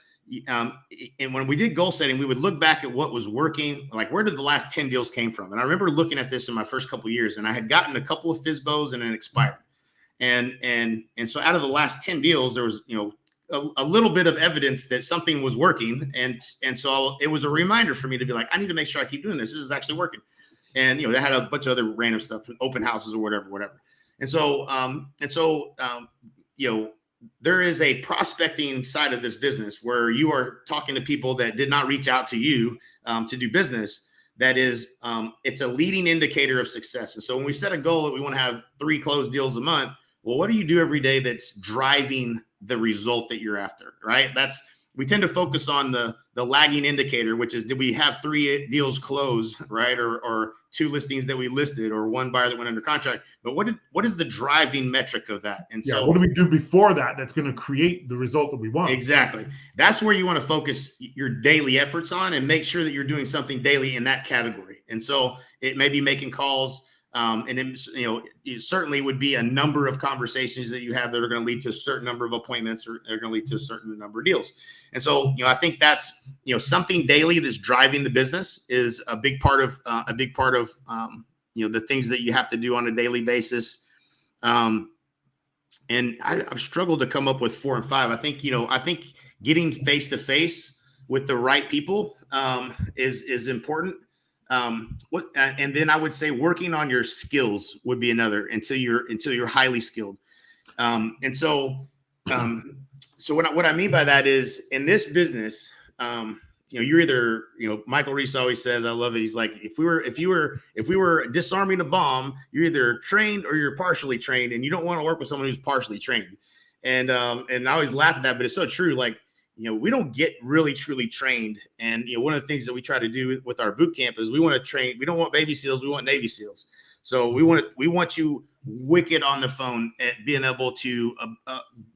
and when we did goal setting, we would look back at what was working, like where did the last 10 deals came from? And I remember looking at this in my first couple of years, and I had gotten a couple of FSBOs and an expired. And so out of the last 10 deals, there was, a little bit of evidence that something was working. And so it was a reminder for me to be like, I need to make sure I keep doing this. This is actually working. And, they had a bunch of other random stuff, open houses or whatever. And so, there is a prospecting side of this business where you are talking to people that did not reach out to you to do business. That is, it's a leading indicator of success. And so when we set a goal that we want to have 3 closed deals a month, well, what do you do every day that's driving the result that you're after, right? We tend to focus on the lagging indicator, which is, did we have 3 deals closed, right? Or 2 listings that we listed, or 1 buyer that went under contract. But what is the driving metric of that? And so what do we do before that that's going to create the result that we want? Exactly. That's where you want to focus your daily efforts on, and make sure that you're doing something daily in that category. And so it may be making calls. And then, it certainly would be a number of conversations that you have that are going to lead to a certain number of appointments, or they're going to lead to a certain number of deals. And so, I think that's, something daily that's driving the business is a big part of, the things that you have to do on a daily basis. And I've struggled to come up with 4 and 5. I think getting face to face with the right people is important. And then I would say working on your skills would be another, until you're highly skilled. So what I mean by that is, in this business, you're either, Michael Reese always says, I love it. He's like, if we were disarming a bomb, you're either trained or you're partially trained, and you don't want to work with someone who's partially trained. And I always laugh at that, but it's so true. Like, we don't get really truly trained. And, one of the things that we try to do with our boot camp is we want to train. We don't want baby SEALs. We want Navy SEALs. So we want you wicked on the phone at being able to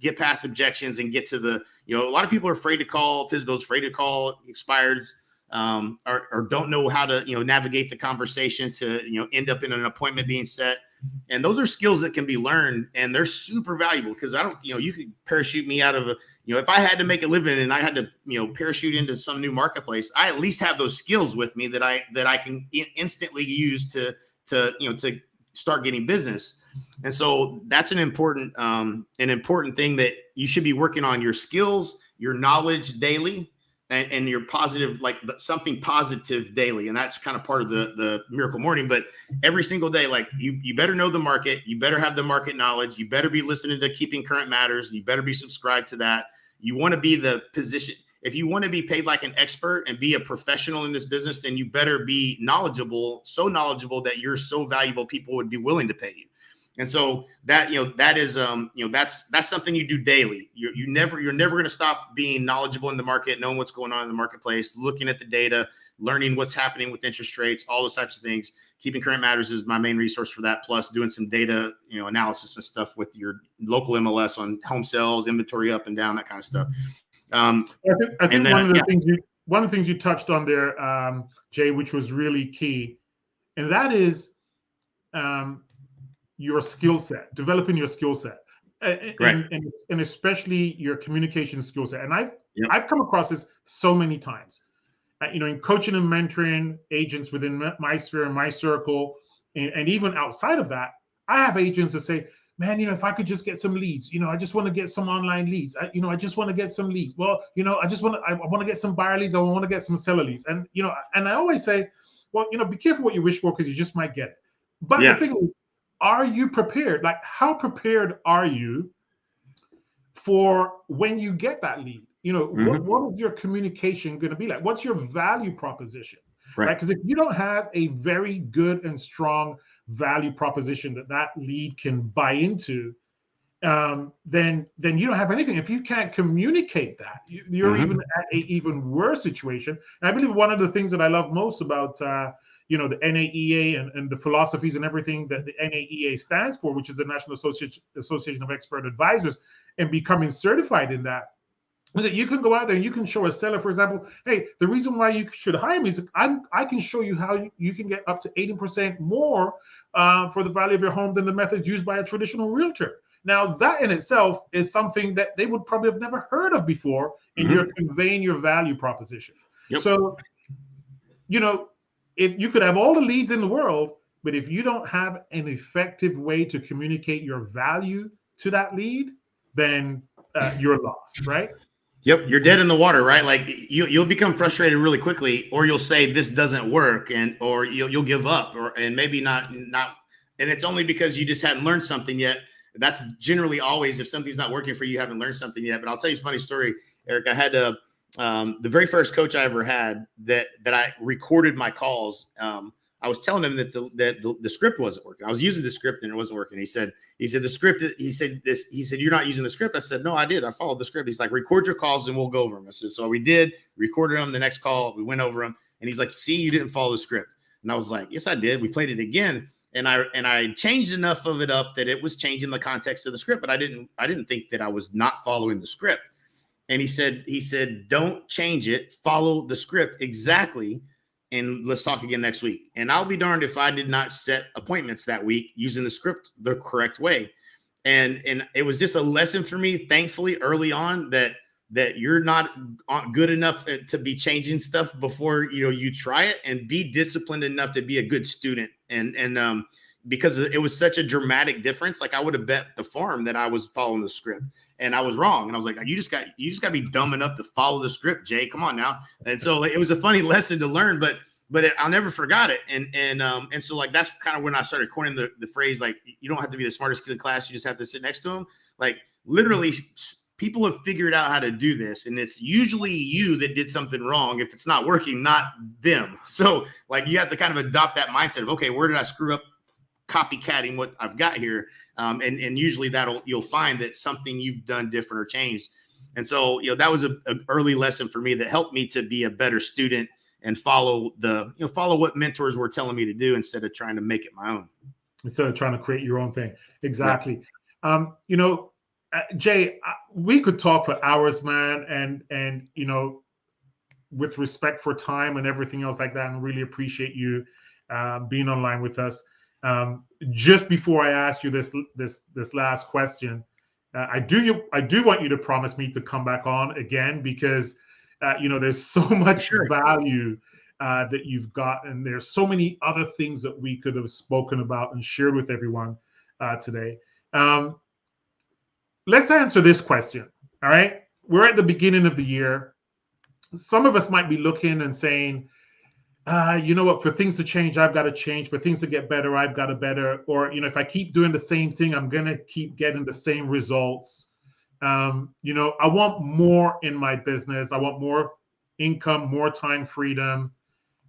get past objections and get to the, a lot of people are afraid to call FSBOs, afraid to call expireds, or don't know how to, navigate the conversation to, end up in an appointment being set. And those are skills that can be learned, and they're super valuable, because you could parachute me out of if I had to make a living and I had to, parachute into some new marketplace, I at least have those skills with me that I can instantly use to start getting business. And so that's an important thing, that you should be working on your skills, your knowledge daily, and your positive, like something positive daily. And that's kind of part of the Miracle Morning. But every single day, like you better know the market, you better have the market knowledge, you better be listening to Keeping Current Matters, you better be subscribed to that. You want to be the position. If you want to be paid like an expert and be a professional in this business, then you better be knowledgeable, so knowledgeable that you're so valuable, people would be willing to pay you. And so that, that is, that's something you do daily. You're never going to stop being knowledgeable in the market, knowing what's going on in the marketplace, looking at the data, learning what's happening with interest rates, all those types of things. Keeping Current Matters is my main resource for that, plus doing some data, analysis and stuff with your local MLS on home sales, inventory up and down, that kind of stuff. I think one of the things you touched on there, Jay, which was really key, and that is your skill set, developing your skill set, and especially your communication skill set. And I've come across this so many times, in coaching and mentoring agents within my sphere and my circle, and even outside of that. I have agents that say, man, if I could just get some leads, I just want to get some online leads. I just want to get some leads. Well, I want to get some buyer leads. I want to get some seller leads. And, and I always say, well, be careful what you wish for, because you just might get it. But the thing is, are you prepared? Like, how prepared are you for when you get that lead? What is your communication going to be like? What's your value proposition? Right? Because if you don't have a very good and strong value proposition that lead can buy into, then you don't have anything. If you can't communicate that, you're even at a even worse situation. And I believe one of the things that I love most about the NAEA and the philosophies and everything that the NAEA stands for, which is the National Association of Expert Advisors, and becoming certified in that, is that you can go out there and you can show a seller, for example, hey, the reason why you should hire me is I can show you how you can get up to 80% more for the value of your home than the methods used by a traditional realtor. Now, that in itself is something that they would probably have never heard of before, and you're conveying your value proposition. Yep. So, if you could have all the leads in the world, but if you don't have an effective way to communicate your value to that lead, then you're lost, right? Yep, you're dead in the water, right? Like you'll become frustrated really quickly, or you'll say this doesn't work, or you'll give up, and maybe not, and it's only because you just hadn't learned something yet. That's generally always, if something's not working for you, you haven't learned something yet. But I'll tell you a funny story, Eric. I had the very first coach I ever had that I recorded my calls. I was telling him that the script wasn't working. I was using the script and it wasn't working. He said the script. He said you're not using the script. I said no, I did. I followed the script. He's like, record your calls and we'll go over them. I said, so we did. Recorded them. The next call we went over them, and he's like, see, you didn't follow the script. And I was like, yes, I did. We played it again. And I changed enough of it up that it was changing the context of the script, but I didn't think that I was not following the script. And he said, don't change it. Follow the script exactly. And let's talk again next week. And I'll be darned if I did not set appointments that week using the script the correct way. And it was just a lesson for me, thankfully, early on that you're not good enough to be changing stuff before you try it, and be disciplined enough to be a good student. And because it was such a dramatic difference, like I would have bet the farm that I was following the script, and I was wrong. And I was like, you just got to be dumb enough to follow the script, Jay. Come on now. And so it was a funny lesson to learn, but I'll never forgot it. And so like that's kind of when I started coining the phrase, like, you don't have to be the smartest kid in class, you just have to sit next to him. Like literally, people have figured out how to do this, and it's usually you that did something wrong if it's not working, not them. So like you have to kind of adopt that mindset of, okay, where did I screw up copycatting what I've got here? And usually you'll find that something you've done different or changed. And so, that was an early lesson for me that helped me to be a better student and follow what mentors were telling me to do instead of trying to make it my own. Instead of trying to create your own thing. Exactly. Yeah. Jay, we could talk for hours, man, and with respect for time and everything else like that, and really appreciate you being online with us. Just before I ask you this last question, I do want you to promise me to come back on again, because there's so much value that you've got, and there's so many other things that we could have spoken about and shared with everyone today. Let's answer this question. All right. We're at the beginning of the year. Some of us might be looking and saying, you know what, for things to change, I've got to change. For things to get better, I've got to better. Or, if I keep doing the same thing, I'm going to keep getting the same results. I want more in my business. I want more income, more time freedom.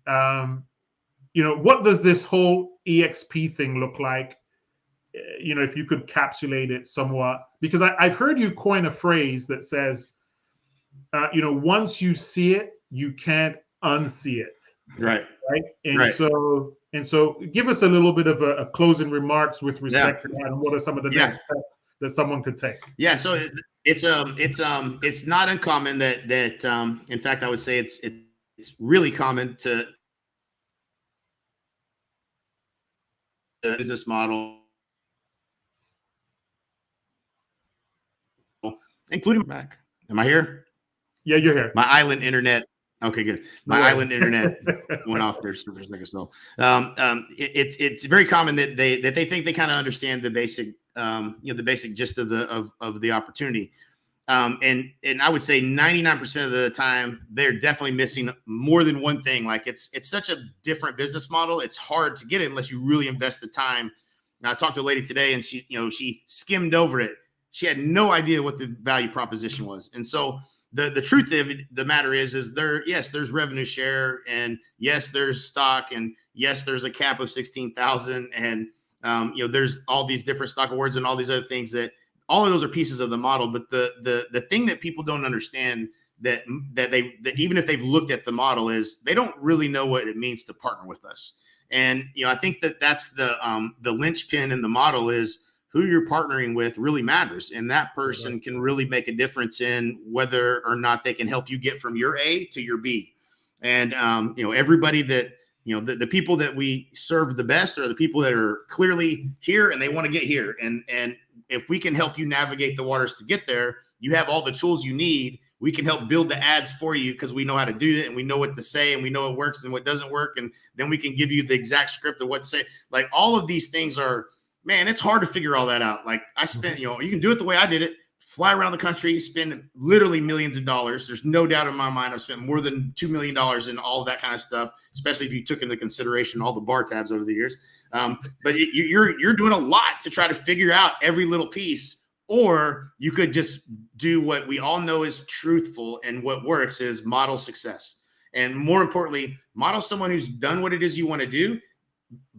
What does this whole EXP thing look like? If you could capsulate it somewhat, because I've heard you coin a phrase that says, once you see it, you can't unsee it. Right. And so give us a little bit of a closing remarks with respect to that, and what are some of the next steps that someone could take? Yeah. So it's not uncommon that in fact, I would say it's really common to the business model, including back. Am I here? Yeah, you're here. My island internet. Okay, good. My island internet went off there for a second. So it's very common that they think they kind of understand the basic the basic gist of the opportunity. And I would say 99% of the time they're definitely missing more than one thing. Like it's such a different business model. It's hard to get it unless you really invest the time. Now I talked to a lady today and she skimmed over it. She had no idea what the value proposition was. And so the truth of the matter is there's revenue share, and yes, there's stock, and yes, there's a cap of 16,000, and there's all these different stock awards and all these other things that all of those are pieces of the model. But the thing that people don't understand that even if they've looked at the model is they don't really know what it means to partner with us. And I think that's the linchpin in the model is who you're partnering with really matters. And that person can really make a difference in whether or not they can help you get from your A to your B. And, everybody that, the people that we serve the best are the people that are clearly here and they want to get here. And if we can help you navigate the waters to get there, you have all the tools you need. We can help build the ads for you because we know how to do it and we know what to say and we know what works and what doesn't work. And then we can give you the exact script of what to say. Like all of these things are, man, it's hard to figure all that out. Like I spent, you can do it the way I did it, fly around the country, spend literally millions of dollars. There's no doubt in my mind I've spent more than $2 million in all of that kind of stuff, especially if you took into consideration all the bar tabs over the years. But you're doing a lot to try to figure out every little piece, or you could just do what we all know is truthful and what works is model success. And more importantly, model someone who's done what it is you want to do,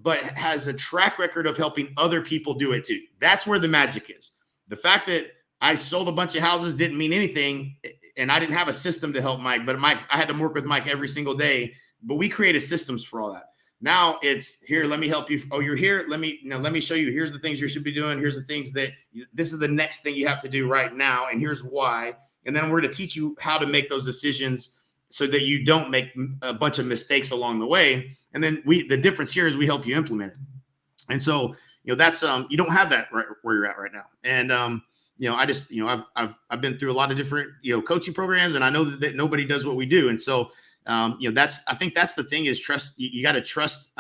but has a track record of helping other people do it too. That's where the magic is. The fact that I sold a bunch of houses didn't mean anything, and I didn't have a system to help Mike, but I had to work with Mike every single day, but we created systems for all that. Now it's here. Let me help you. Oh, you're here. Let me show you. Here's the things you should be doing. Here's the things this is the next thing you have to do right now. And here's why. And then we're going to teach you how to make those decisions so that you don't make a bunch of mistakes along the way. And then the difference here is we help you implement it. And so, that's, you don't have that right where you're at right now. And, I just, I've been through a lot of different, coaching programs, and I know that nobody does what we do. And so, I think that's the thing is trust. You got to trust,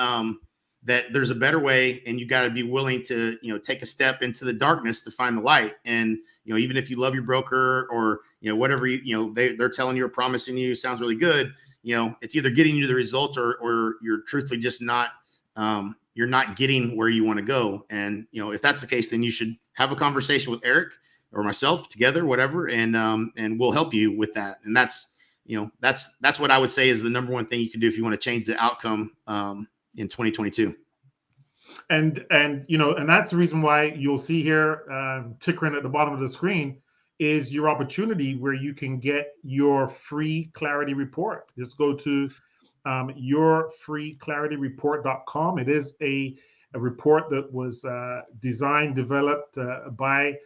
that there's a better way, and you got to be willing to, take a step into the darkness to find the light. And, even if you love your broker or, whatever, they're telling you or promising you sounds really good, it's either getting you the result or you're truthfully just not, you're not getting where you want to go. And, if that's the case, then you should have a conversation with Eric or myself together, whatever. And we'll help you with that. And that's what I would say is the number one thing you can do if you want to change the outcome, in 2022. And that's the reason why you'll see here tickering at the bottom of the screen is your opportunity where you can get your free clarity report. Just go to yourfreeclarityreport.com. It is a report that was designed, developed by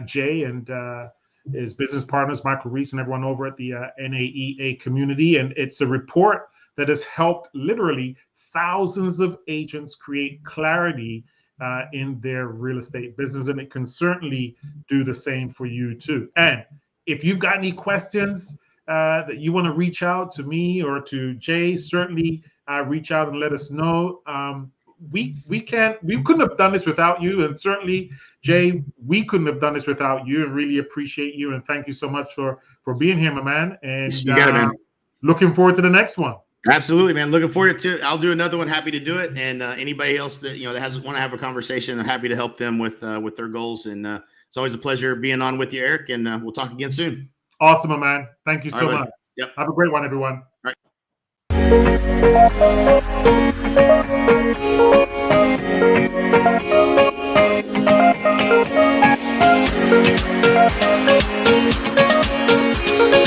Jay and his business partners, Michael Reese, and everyone over at the NAEA community. And it's a report that has helped literally thousands of agents create clarity in their real estate business. And it can certainly do the same for you too. And if you've got any questions that you want to reach out to me or to Jay, certainly reach out and let us know. We couldn't have done this without you. And certainly, Jay, we couldn't have done this without you, and really appreciate you. And thank you so much for being here, my man. And you got it, man. Looking forward to the next one. Absolutely, man. Looking forward to it. I'll do another one. Happy to do it. And anybody else that, that want to have a conversation, I'm happy to help them with their goals. And it's always a pleasure being on with you, Eric. And we'll talk again soon. Awesome, my man. Thank you so much. Yep. Have a great one, everyone. All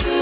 right.